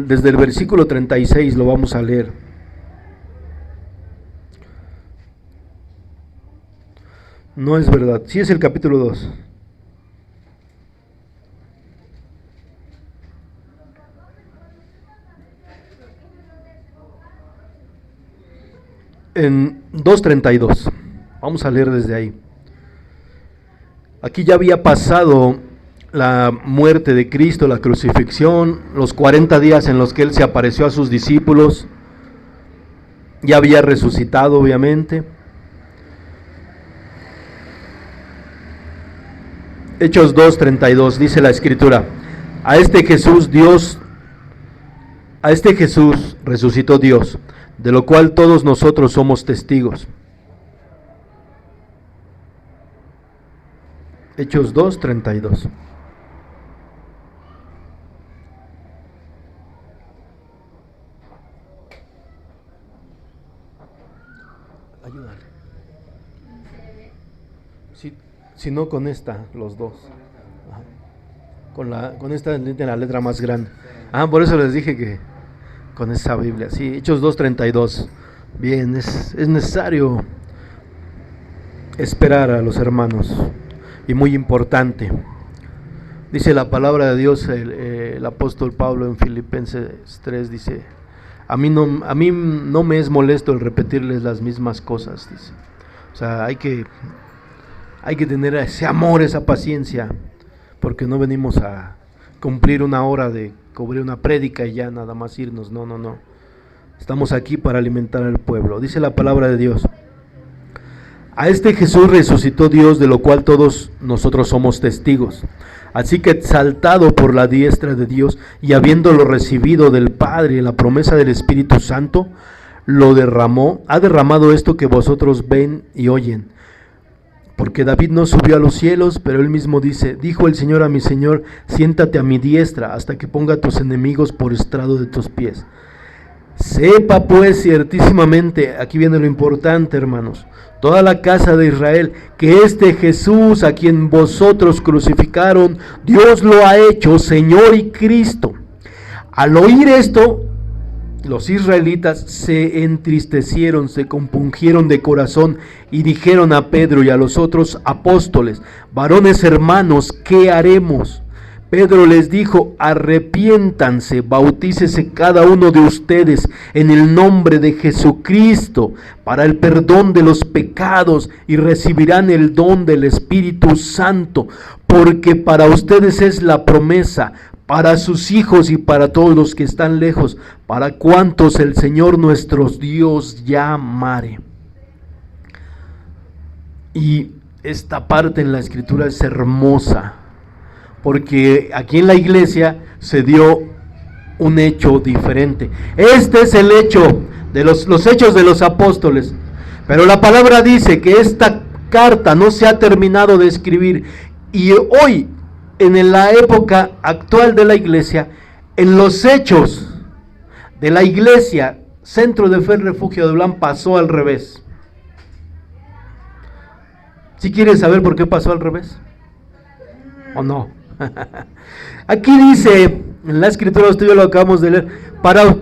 Speaker 1: desde el versículo 36 lo vamos a leer. No es verdad, sí es el capítulo 2. En 2:32, vamos a leer desde ahí. Aquí ya había pasado la muerte de Cristo, la crucifixión, los 40 días en los que Él se apareció a sus discípulos, ya había resucitado obviamente. Hechos 2:32 dice la Escritura, a este Jesús resucitó Dios, de lo cual todos nosotros somos testigos. Hechos 2:32. Ayúdale. Si no con esta, los dos. Ajá. con esta en la letra más grande. Ah, por eso les dije que con esa Biblia. Sí, Hechos 2:32. Bien, es necesario esperar a los hermanos. Y muy importante. Dice la palabra de Dios, el apóstol Pablo en Filipenses 3 dice: a mí no me es molesto el repetirles las mismas cosas, dice. O sea, hay que tener ese amor, esa paciencia, porque no venimos a cumplir una hora de cubrir una prédica y ya nada más irnos. No. Estamos aquí para alimentar al pueblo. Dice la palabra de Dios: a este Jesús resucitó Dios, de lo cual todos nosotros somos testigos. Así que, exaltado por la diestra de Dios y habiéndolo recibido del Padre en la promesa del Espíritu Santo, ha derramado esto que vosotros ven y oyen. Porque David no subió a los cielos, pero él mismo dice: dijo el Señor a mi Señor, siéntate a mi diestra hasta que ponga a tus enemigos por estrado de tus pies. Sepa pues ciertísimamente, aquí viene lo importante, hermanos, toda la casa de Israel, que este Jesús a quien vosotros crucificaron, Dios lo ha hecho Señor y Cristo. Al oír esto, los israelitas se entristecieron, se compungieron de corazón y dijeron a Pedro y a los otros apóstoles: varones hermanos, ¿qué haremos? Pedro les dijo: arrepiéntanse, bautícese cada uno de ustedes en el nombre de Jesucristo para el perdón de los pecados y recibirán el don del Espíritu Santo, porque para ustedes es la promesa, para sus hijos y para todos los que están lejos, para cuantos el Señor nuestro Dios llamare. Y esta parte en la Escritura es hermosa, porque aquí en la iglesia se dio un hecho diferente. Este es el hecho de los hechos de los apóstoles, pero la palabra dice que esta carta no se ha terminado de escribir, y hoy, en la época actual de la iglesia, en los hechos de la iglesia Centro de Fe Refugio de Oblán pasó al revés. ¿Sí quieres saber por qué pasó al revés? ¿O no? Aquí dice en la escritura, usted ya lo acabamos de leer,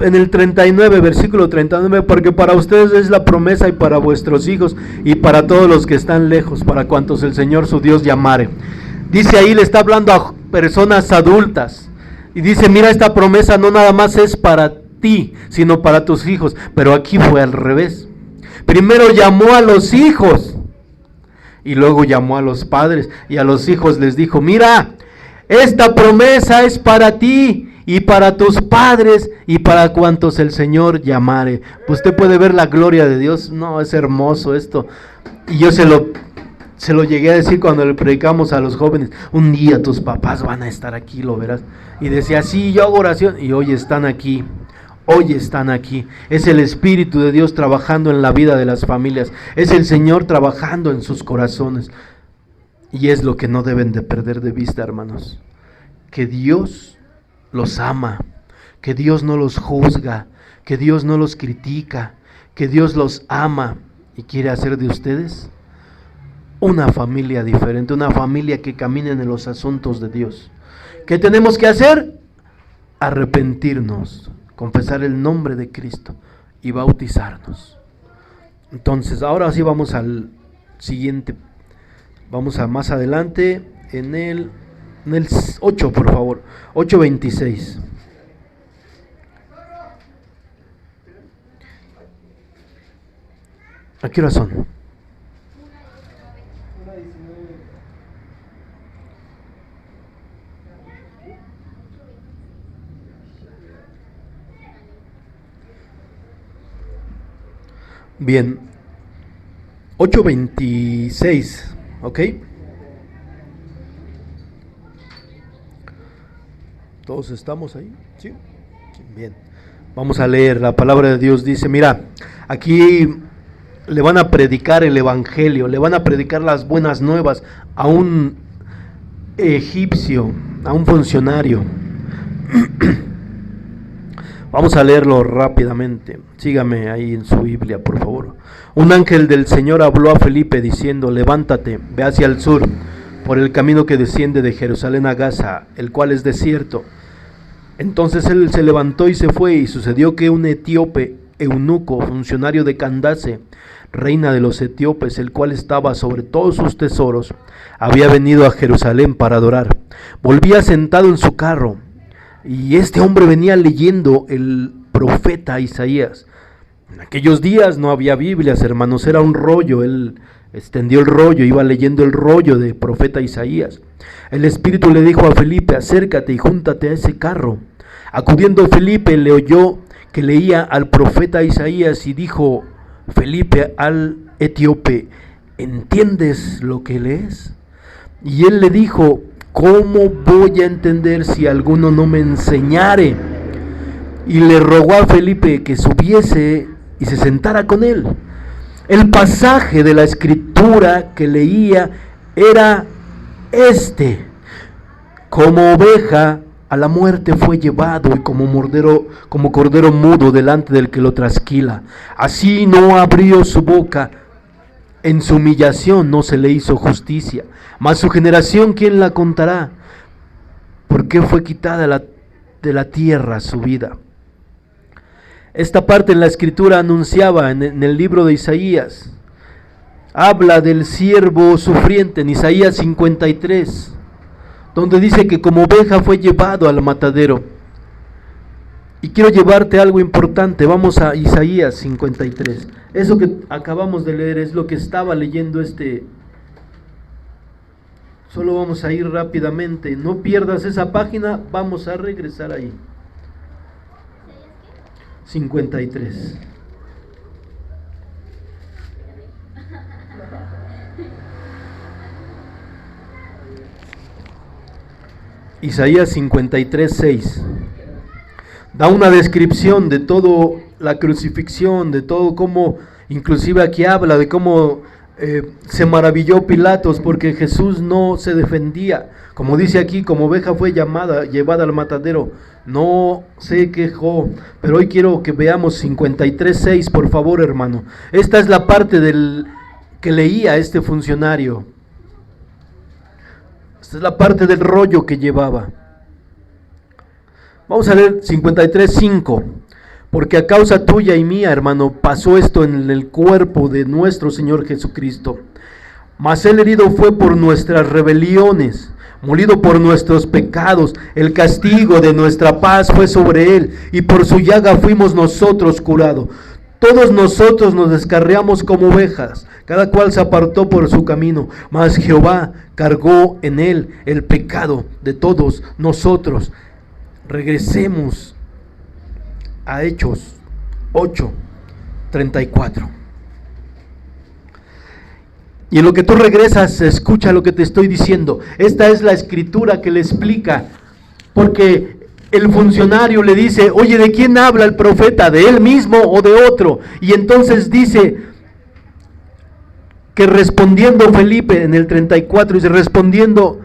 Speaker 1: en el 39, versículo 39, porque para ustedes es la promesa y para vuestros hijos y para todos los que están lejos, para cuantos el Señor su Dios llamare. Dice ahí, le está hablando a personas adultas y dice: mira, esta promesa no nada más es para ti, sino para tus hijos. Pero aquí fue al revés. Primero llamó a los hijos y luego llamó a los padres, y a los hijos les dijo: mira, esta promesa es para ti y para tus padres y para cuantos el Señor llamare. Pues usted puede ver la gloria de Dios. No, es hermoso esto. Y yo se lo llegué a decir cuando le predicamos a los jóvenes: un día tus papás van a estar aquí, lo verás. Y decía: sí, yo hago oración, y hoy están aquí. Hoy están aquí. Es el Espíritu de Dios trabajando en la vida de las familias. Es el Señor trabajando en sus corazones. Y es lo que no deben de perder de vista, hermanos. Que Dios los ama, que Dios no los juzga, que Dios no los critica, que Dios los ama y quiere hacer de ustedes una familia diferente, una familia que camine en los asuntos de Dios. ¿Qué tenemos que hacer? Arrepentirnos, confesar el nombre de Cristo y bautizarnos. Entonces, ahora sí vamos al siguiente. Vamos a más adelante en el 8, por favor. 8:26. ¿A qué hora son? Bien, 8:26, ¿ok? ¿Todos estamos ahí? ¿Sí? Bien, vamos a leer. La palabra de Dios dice: mira, aquí le van a predicar el evangelio, le van a predicar las buenas nuevas a un egipcio, a un funcionario. Vamos a leerlo rápidamente. Sígame ahí en su Biblia, por favor. Un ángel del Señor habló a Felipe diciendo: levántate, ve hacia el sur, por el camino que desciende de Jerusalén a Gaza, el cual es desierto. Entonces él se levantó y se fue, y sucedió que un etíope, eunuco, funcionario de Candace, reina de los etíopes, el cual estaba sobre todos sus tesoros, había venido a Jerusalén para adorar. Volvía sentado en su carro, y este hombre venía leyendo el profeta Isaías. En aquellos días no había Biblias, hermanos, era un rollo. Él extendió el rollo, iba leyendo el rollo del profeta Isaías. El Espíritu le dijo a Felipe: acércate y júntate a ese carro. Acudiendo Felipe, le oyó que leía al profeta Isaías, y dijo Felipe al etíope: ¿entiendes lo que lees? Y él le dijo: ¿cómo voy a entender si alguno no me enseñare? Y le rogó a Felipe que subiese y se sentara con él. El pasaje de la escritura que leía era este: como oveja a la muerte fue llevado, y como cordero mudo delante del que lo trasquila, así no abrió su boca. En su humillación no se le hizo justicia. Mas su generación, ¿quién la contará? ¿Por qué fue quitada de la tierra su vida? Esta parte en la escritura anunciaba en el libro de Isaías. Habla del siervo sufriente en Isaías 53, donde dice que como oveja fue llevado al matadero. Y quiero llevarte algo importante. Vamos a Isaías 53. Eso que acabamos de leer es lo que estaba leyendo Solo vamos a ir rápidamente. No pierdas esa página. Vamos a regresar ahí. 53. Isaías 53, 6. Da una descripción de todo la crucifixión, de todo cómo, inclusive aquí habla de cómo se maravilló Pilatos porque Jesús no se defendía. Como dice aquí, como oveja fue llevada al matadero, no se quejó. Pero hoy quiero que veamos 53:6, por favor, hermano. Esta es la parte que leía este funcionario. Esta es la parte del rollo que llevaba. Vamos a leer 53:5. Porque a causa tuya y mía, hermano, pasó esto en el cuerpo de nuestro Señor Jesucristo. Mas él herido fue por nuestras rebeliones, molido por nuestros pecados. El castigo de nuestra paz fue sobre él, y por su llaga fuimos nosotros curados. Todos nosotros nos descarriamos como ovejas, cada cual se apartó por su camino, mas Jehová cargó en él el pecado de todos nosotros. Regresemos a Hechos 8:34. Y en lo que tú regresas, escucha lo que te estoy diciendo. Esta es la escritura que le explica, porque el funcionario le dice: oye, ¿de quién habla el profeta? ¿De él mismo o de otro? Y entonces dice que respondiendo Felipe en el 34, dice, respondiendo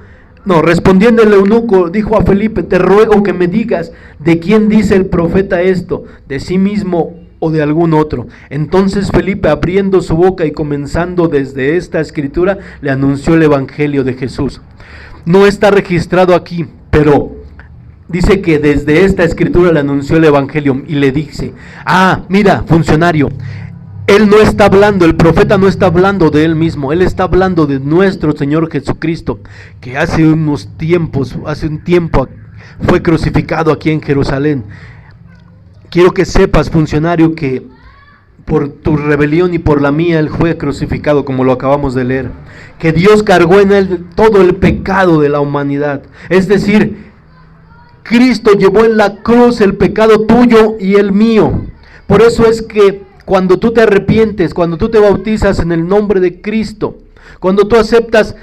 Speaker 1: el eunuco, dijo a Felipe: te ruego que me digas, ¿de quién dice el profeta esto? ¿De sí mismo o de algún otro? Entonces Felipe, abriendo su boca y comenzando desde esta escritura, le anunció el evangelio de Jesús. No está registrado aquí, pero dice que desde esta escritura le anunció el evangelio y le dice: mira, funcionario, él no está hablando, el profeta no está hablando de él mismo, él está hablando de nuestro Señor Jesucristo, que hace un tiempo fue crucificado aquí en Jerusalén. Quiero que sepas, funcionario, que por tu rebelión y por la mía él fue crucificado, como lo acabamos de leer. Que Dios cargó en él todo el pecado de la humanidad. Es decir, Cristo llevó en la cruz el pecado tuyo y el mío. Por eso es que cuando tú te arrepientes, cuando tú te bautizas en el nombre de Cristo, cuando tú aceptas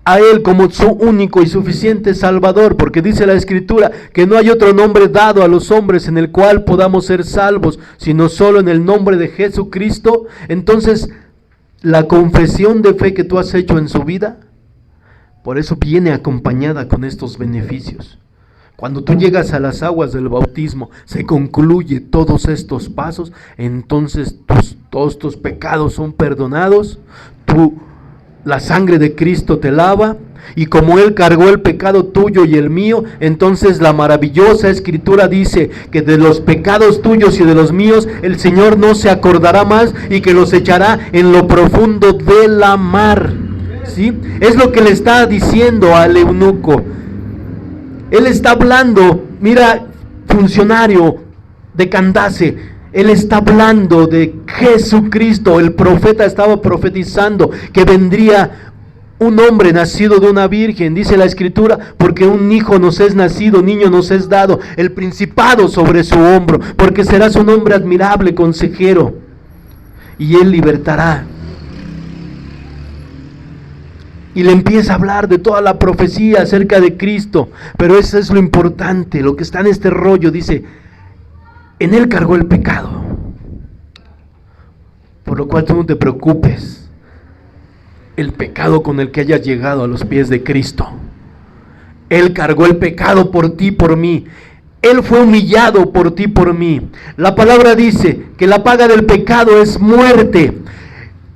Speaker 1: a Él como su único y suficiente Salvador, porque dice la Escritura que no hay otro nombre dado a los hombres en el cual podamos ser salvos, sino solo en el nombre de Jesucristo. Entonces, la confesión de fe que tú has hecho en su vida, por eso viene acompañada con estos beneficios. Cuando tú llegas a las aguas del bautismo, se concluye todos estos pasos, entonces todos tus pecados son perdonados, la sangre de Cristo te lava, y como Él cargó el pecado tuyo y el mío, entonces la maravillosa escritura dice que de los pecados tuyos y de los míos el Señor no se acordará más, y que los echará en lo profundo de la mar. ¿Sí? Es lo que le está diciendo al eunuco. Él está hablando, mira, funcionario de Candace, él está hablando de Jesucristo. El profeta estaba profetizando que vendría un hombre nacido de una virgen, dice la escritura, porque un hijo nos es nacido, niño nos es dado, el principado sobre su hombro, porque será su nombre admirable, consejero, y él libertará. Y le empieza a hablar de toda la profecía acerca de Cristo, pero eso es lo importante, lo que está en este rollo. Dice, en Él cargó el pecado, por lo cual tú no te preocupes el pecado con el que hayas llegado a los pies de Cristo. Él cargó el pecado por ti, por mí. Él fue humillado por ti, por mí. La palabra dice que la paga del pecado es muerte.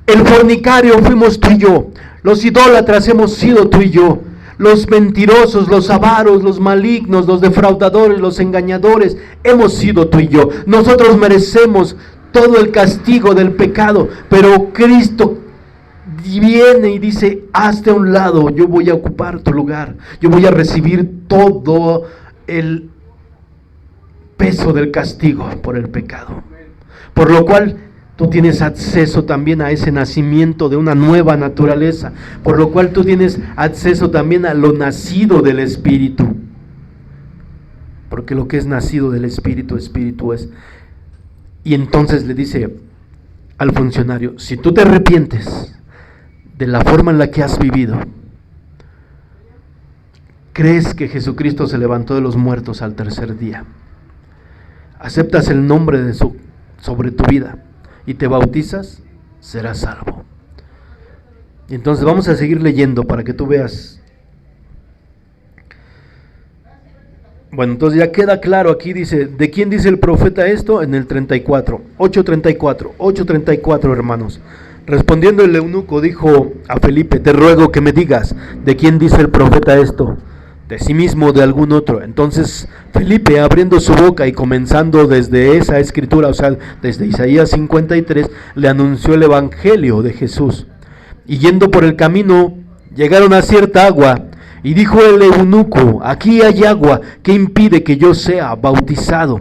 Speaker 1: El fornicario fuimos tú y yo. Los idólatras hemos sido tú y yo. Los mentirosos, los avaros, los malignos, los defraudadores, los engañadores, hemos sido tú y yo. Nosotros merecemos todo el castigo del pecado, pero Cristo viene y dice, hazte a un lado, yo voy a ocupar tu lugar, yo voy a recibir todo el peso del castigo por el pecado. Por lo cual tú tienes acceso también a ese nacimiento de una nueva naturaleza, por lo cual tú tienes acceso también a lo nacido del Espíritu, porque lo que es nacido del Espíritu, Espíritu es. Y entonces le dice al funcionario, si tú te arrepientes de la forma en la que has vivido, crees que Jesucristo se levantó de los muertos al tercer día, aceptas el nombre de sobre tu vida y te bautizas, serás salvo. Y entonces vamos a seguir leyendo para que tú veas. Bueno, entonces ya queda claro aquí, dice, ¿de quién dice el profeta esto? En el 34, 8:34, hermanos. Respondiendo el eunuco dijo a Felipe, te ruego que me digas, ¿de quién dice el profeta esto? ¿De sí mismo o de algún otro? Entonces Felipe, abriendo su boca y comenzando desde esa escritura, o sea, desde Isaías 53, le anunció el evangelio de Jesús. Y yendo por el camino, llegaron a cierta agua, y dijo el eunuco, aquí hay agua, ¿qué impide que yo sea bautizado?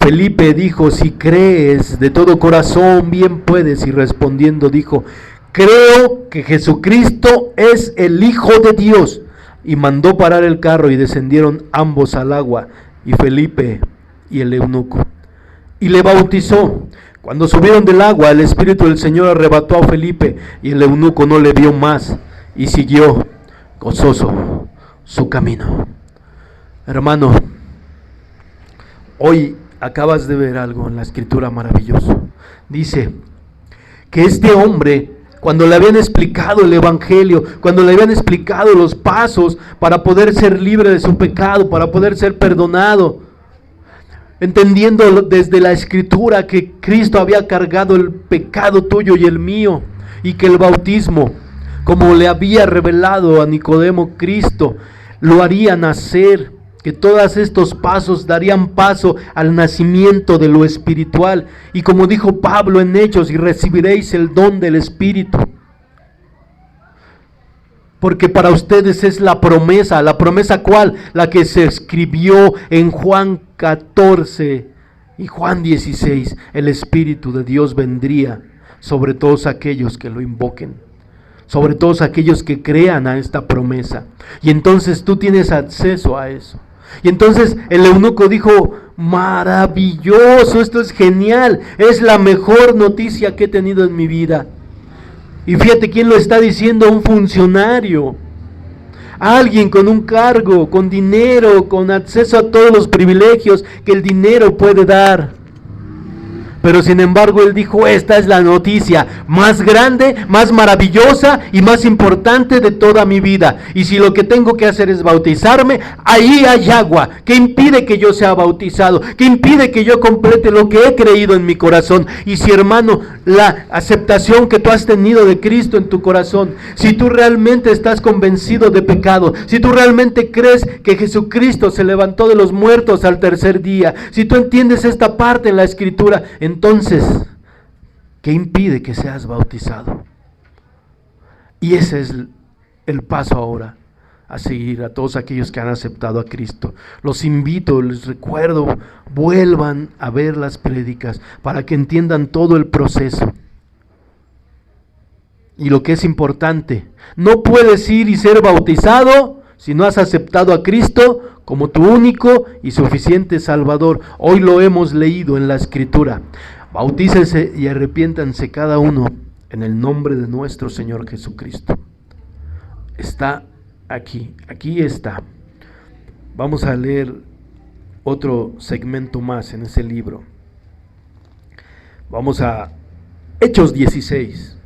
Speaker 1: Felipe dijo, si crees de todo corazón, bien puedes. Y respondiendo dijo, creo que Jesucristo es el Hijo de Dios. Y mandó parar el carro y descendieron ambos al agua, y Felipe y el eunuco. Y le bautizó. Cuando subieron del agua, el Espíritu del Señor arrebató a Felipe, y el eunuco no le vio más, y siguió gozoso su camino. Hermano, hoy acabas de ver algo en la escritura maravilloso. Dice que este hombre, cuando le habían explicado el evangelio, cuando le habían explicado los pasos para poder ser libre de su pecado, para poder ser perdonado, entendiendo desde la escritura que Cristo había cargado el pecado tuyo y el mío, y que el bautismo, como le había revelado a Nicodemo Cristo, lo haría nacer, que todos estos pasos darían paso al nacimiento de lo espiritual, y como dijo Pablo en Hechos, y recibiréis el don del Espíritu, porque para ustedes es la promesa ¿cuál? La que se escribió en Juan 14 y Juan 16, el Espíritu de Dios vendría sobre todos aquellos que lo invoquen, sobre todos aquellos que crean a esta promesa, y entonces tú tienes acceso a eso. Y entonces el eunuco dijo, maravilloso, esto es genial, es la mejor noticia que he tenido en mi vida. Y fíjate quién lo está diciendo, un funcionario, alguien con un cargo, con dinero, con acceso a todos los privilegios que el dinero puede dar. Pero sin embargo él dijo, esta es la noticia más grande, más maravillosa y más importante de toda mi vida. Y si lo que tengo que hacer es bautizarme, ahí hay agua. ¿Qué impide que yo sea bautizado? ¿Qué impide que yo complete lo que he creído en mi corazón? Y si, hermano, la aceptación que tú has tenido de Cristo en tu corazón, si tú realmente estás convencido de pecado, si tú realmente crees que Jesucristo se levantó de los muertos al tercer día, si tú entiendes esta parte en la Escritura, entonces, ¿qué impide que seas bautizado? Y ese es el paso ahora a seguir a todos aquellos que han aceptado a Cristo. Los invito, les recuerdo, vuelvan a ver las prédicas para que entiendan todo el proceso. Y lo que es importante, no puedes ir y ser bautizado si no has aceptado a Cristo como tu único y suficiente Salvador. Hoy lo hemos leído en la Escritura. Bautícense y arrepiéntanse cada uno en el nombre de nuestro Señor Jesucristo. Está aquí está. Vamos a leer otro segmento más en ese libro. Vamos a Hechos 16.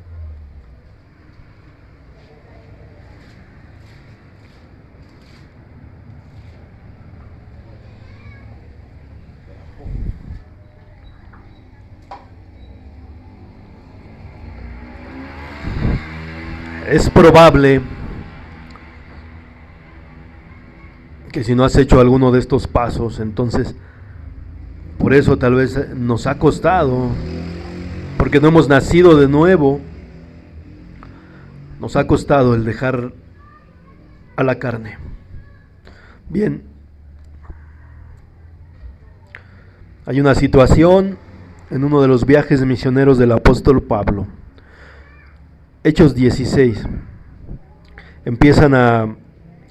Speaker 1: Es probable que si no has hecho alguno de estos pasos, entonces por eso tal vez nos ha costado, porque no hemos nacido de nuevo, nos ha costado el dejar a la carne. Bien, hay una situación en uno de los viajes misioneros del apóstol Pablo. Hechos 16. Empiezan a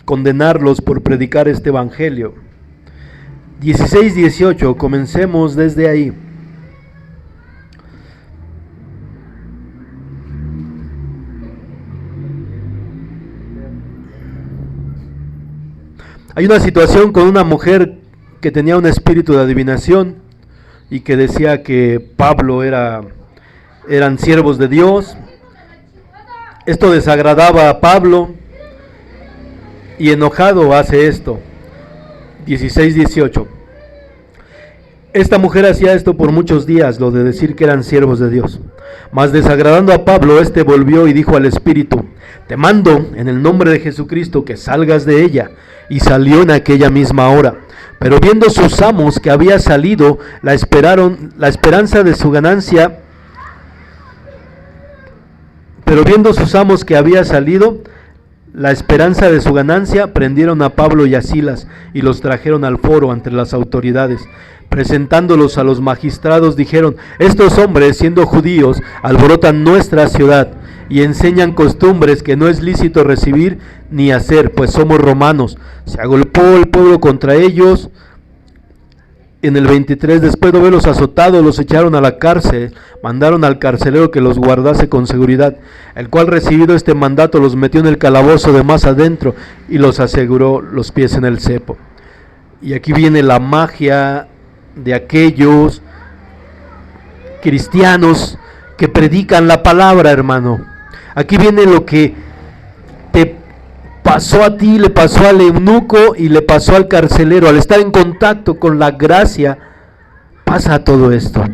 Speaker 1: condenarlos por predicar este evangelio. 16-18, comencemos desde ahí. Hay una situación con una mujer que tenía un espíritu de adivinación y que decía que Pablo eran siervos de Dios. Esto desagradaba a Pablo y enojado hace esto. 16-18. Esta mujer hacía esto por muchos días, lo de decir que eran siervos de Dios. Mas desagradando a Pablo, este volvió y dijo al espíritu: te mando en el nombre de Jesucristo que salgas de ella. Y salió en aquella misma hora. Pero viendo sus amos que había salido, la esperanza de su ganancia. Pero viendo sus amos que había salido, la esperanza de su ganancia, prendieron a Pablo y a Silas y los trajeron al foro ante las autoridades. Presentándolos a los magistrados, dijeron: estos hombres, siendo judíos, alborotan nuestra ciudad y enseñan costumbres que no es lícito recibir ni hacer, pues somos romanos. Se agolpó el pueblo contra ellos. En el 23, después de haberlos azotado, los echaron a la cárcel, mandaron al carcelero que los guardase con seguridad, el cual, recibido este mandato, los metió en el calabozo de más adentro y los aseguró los pies en el cepo. Y aquí viene la magia de aquellos cristianos que predican la palabra, hermano. Aquí viene lo que te pasó a ti, le pasó al eunuco y le pasó al carcelero. Al estar en contacto con la gracia, pasa todo esto.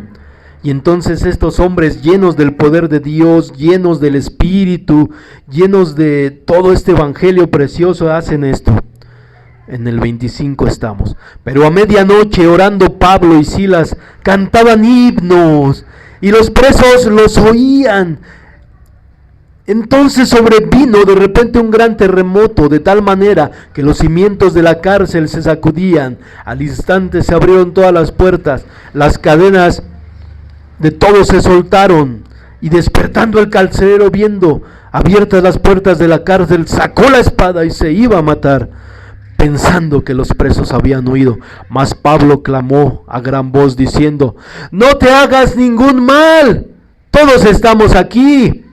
Speaker 1: Y entonces estos hombres, llenos del poder de Dios, llenos del Espíritu, llenos de todo este evangelio precioso, hacen esto. En el 25 estamos. Pero a medianoche, orando, Pablo y Silas cantaban himnos y los presos los oían. Entonces sobrevino de repente un gran terremoto, de tal manera que los cimientos de la cárcel se sacudían. Al instante se abrieron todas las puertas, las cadenas de todos se soltaron, y despertando el carcelero, viendo abiertas las puertas de la cárcel, sacó la espada y se iba a matar, pensando que los presos habían huido. Mas Pablo clamó a gran voz diciendo: no te hagas ningún mal, todos estamos aquí.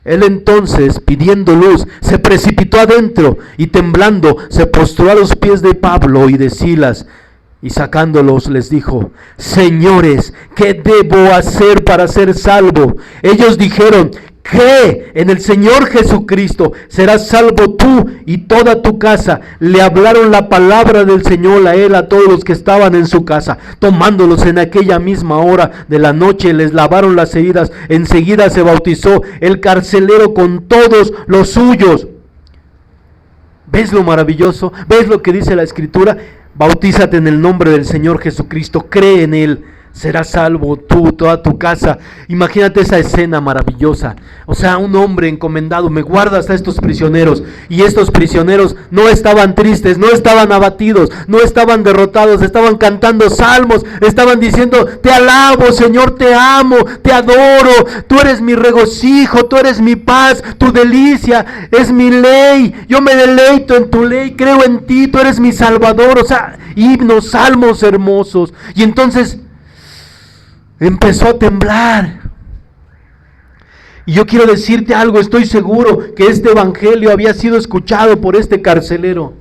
Speaker 1: Él entonces, pidiendo luz, se precipitó adentro y temblando se postró a los pies de Pablo y de Silas Y sacándolos les dijo: Señores, ¿qué debo hacer para ser salvo? Ellos dijeron: Cree en el Señor Jesucristo, serás salvo tú y toda tu casa. Le hablaron la palabra del Señor a él, a todos los que estaban en su casa. Tomándolos en aquella misma hora de la noche, les lavaron las heridas. Enseguida se bautizó el carcelero con todos los suyos. ¿Ves lo maravilloso? ¿Ves lo que dice la Escritura? Bautízate en el nombre del Señor Jesucristo, cree en Él, serás salvo tú, toda tu casa. Imagínate esa escena maravillosa. O sea, un hombre encomendado: me guardas a estos prisioneros. Y estos prisioneros no estaban tristes, no estaban abatidos, no estaban derrotados, estaban cantando salmos, estaban diciendo: te alabo, Señor, te amo, te adoro, tú eres mi regocijo, tú eres mi paz, tu delicia es mi ley, yo me deleito en tu ley, creo en ti, tú eres mi salvador. O sea, himnos, salmos hermosos. Y entonces empezó a temblar. Y yo quiero decirte algo: estoy seguro que este evangelio había sido escuchado por este carcelero,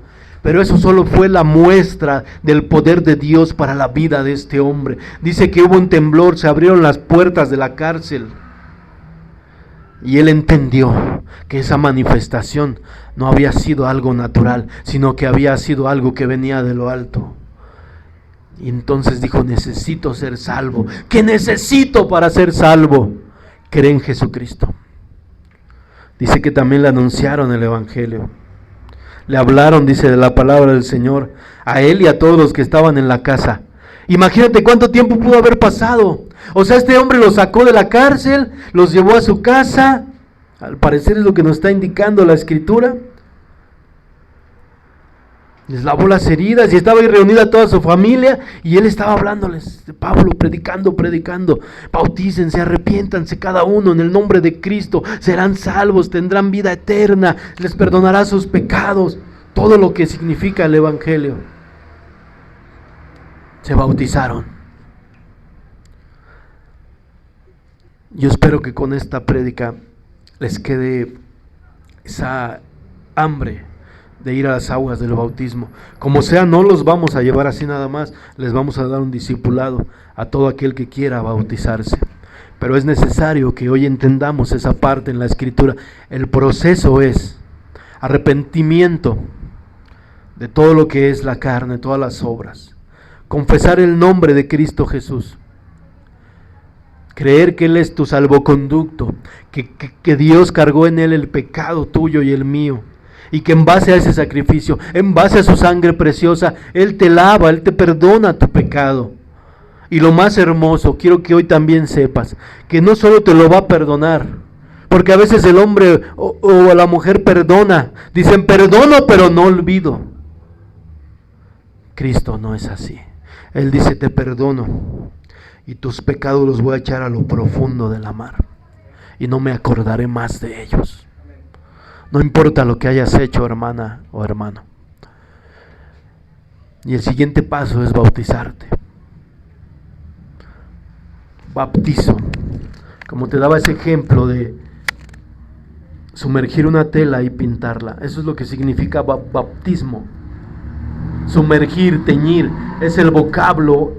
Speaker 1: pero eso solo fue la muestra del poder de Dios para la vida de este hombre. Dice que hubo un temblor, se abrieron las puertas de la cárcel, y él entendió que esa manifestación no había sido algo natural, sino que había sido algo que venía de lo alto. Y entonces dijo: necesito ser salvo. ¿Qué necesito para ser salvo? Cree en Jesucristo. Dice que también le anunciaron el evangelio. Le hablaron, dice, de la palabra del Señor a él y a todos los que estaban en la casa. Imagínate cuánto tiempo pudo haber pasado. O sea, este hombre los sacó de la cárcel, los llevó a su casa. Al parecer es lo que nos está indicando la Escritura. Les lavó las heridas y estaba ahí reunida toda su familia, y él estaba hablándoles, Pablo, predicando: bautícense, arrepiéntanse cada uno en el nombre de Cristo, serán salvos, tendrán vida eterna, les perdonará sus pecados. Todo lo que significa el evangelio. Se bautizaron. Yo espero que con esta prédica les quede esa hambre de ir a las aguas del bautismo. Como sea, no los vamos a llevar así nada más, les vamos a dar un discipulado a todo aquel que quiera bautizarse. Pero es necesario que hoy entendamos esa parte en la Escritura. El proceso es arrepentimiento de todo lo que es la carne, todas las obras. Confesar el nombre de Cristo Jesús. Creer que Él es tu salvoconducto, que Dios cargó en Él el pecado tuyo y el mío. Y que en base a ese sacrificio, en base a su sangre preciosa, Él te lava, Él te perdona tu pecado. Y lo más hermoso, quiero que hoy también sepas, que no solo te lo va a perdonar, porque a veces el hombre o la mujer perdona, dicen: perdono pero no olvido. Cristo no es así. Él dice: te perdono y tus pecados los voy a echar a lo profundo de la mar, y no me acordaré más de ellos. No importa lo que hayas hecho, hermana o hermano. Y el siguiente paso es bautizarte. Bautizo, como te daba ese ejemplo de sumergir una tela y pintarla. Eso es lo que significa bautismo. Sumergir, teñir, es el vocablo.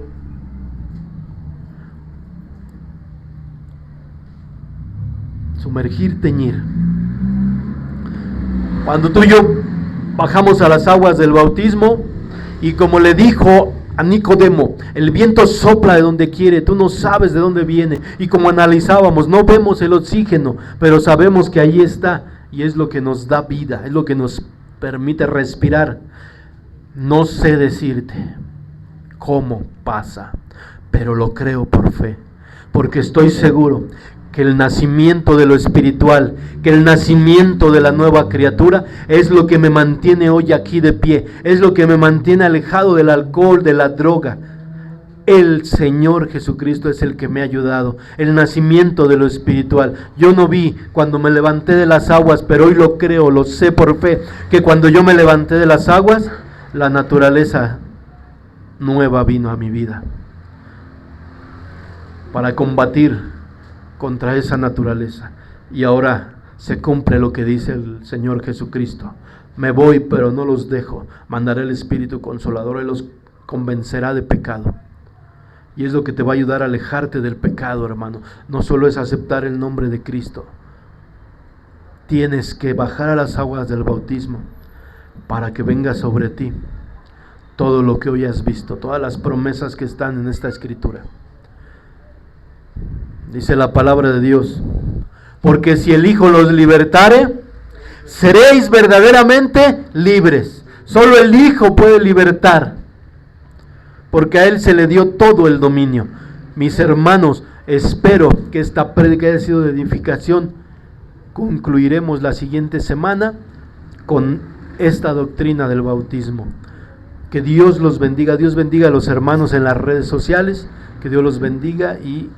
Speaker 1: Sumergir, teñir. Cuando tú y yo bajamos a las aguas del bautismo, y como le dijo a Nicodemo, el viento sopla de donde quiere, tú no sabes de dónde viene. Y como analizábamos, no vemos el oxígeno, pero sabemos que ahí está, y es lo que nos da vida, es lo que nos permite respirar. No sé decirte cómo pasa, pero lo creo por fe, porque estoy seguro que el nacimiento de lo espiritual, que el nacimiento de la nueva criatura es lo que me mantiene hoy aquí de pie, es lo que me mantiene alejado del alcohol, de la droga. El Señor Jesucristo es el que me ha ayudado, el nacimiento de lo espiritual. Yo no vi cuando me levanté de las aguas, pero hoy lo creo, lo sé por fe, que cuando yo me levanté de las aguas, la naturaleza nueva vino a mi vida para combatir contra esa naturaleza. Y ahora se cumple lo que dice el Señor Jesucristo: me voy pero no los dejo, mandaré el Espíritu Consolador, Él los convencerá de pecado. Y es lo que te va a ayudar a alejarte del pecado, hermano. No solo es aceptar el nombre de Cristo. Tienes que bajar a las aguas del bautismo para que venga sobre ti todo lo que hoy has visto, todas las promesas que están en esta escritura. Dice la palabra de Dios: porque si el Hijo los libertare, seréis verdaderamente libres. Solo el Hijo puede libertar, porque a Él se le dio todo el dominio. Mis hermanos, espero que esta prédica haya sido de edificación. Concluiremos la siguiente semana con esta doctrina del bautismo. Que Dios los bendiga. Dios bendiga a los hermanos en las redes sociales. Que Dios los bendiga y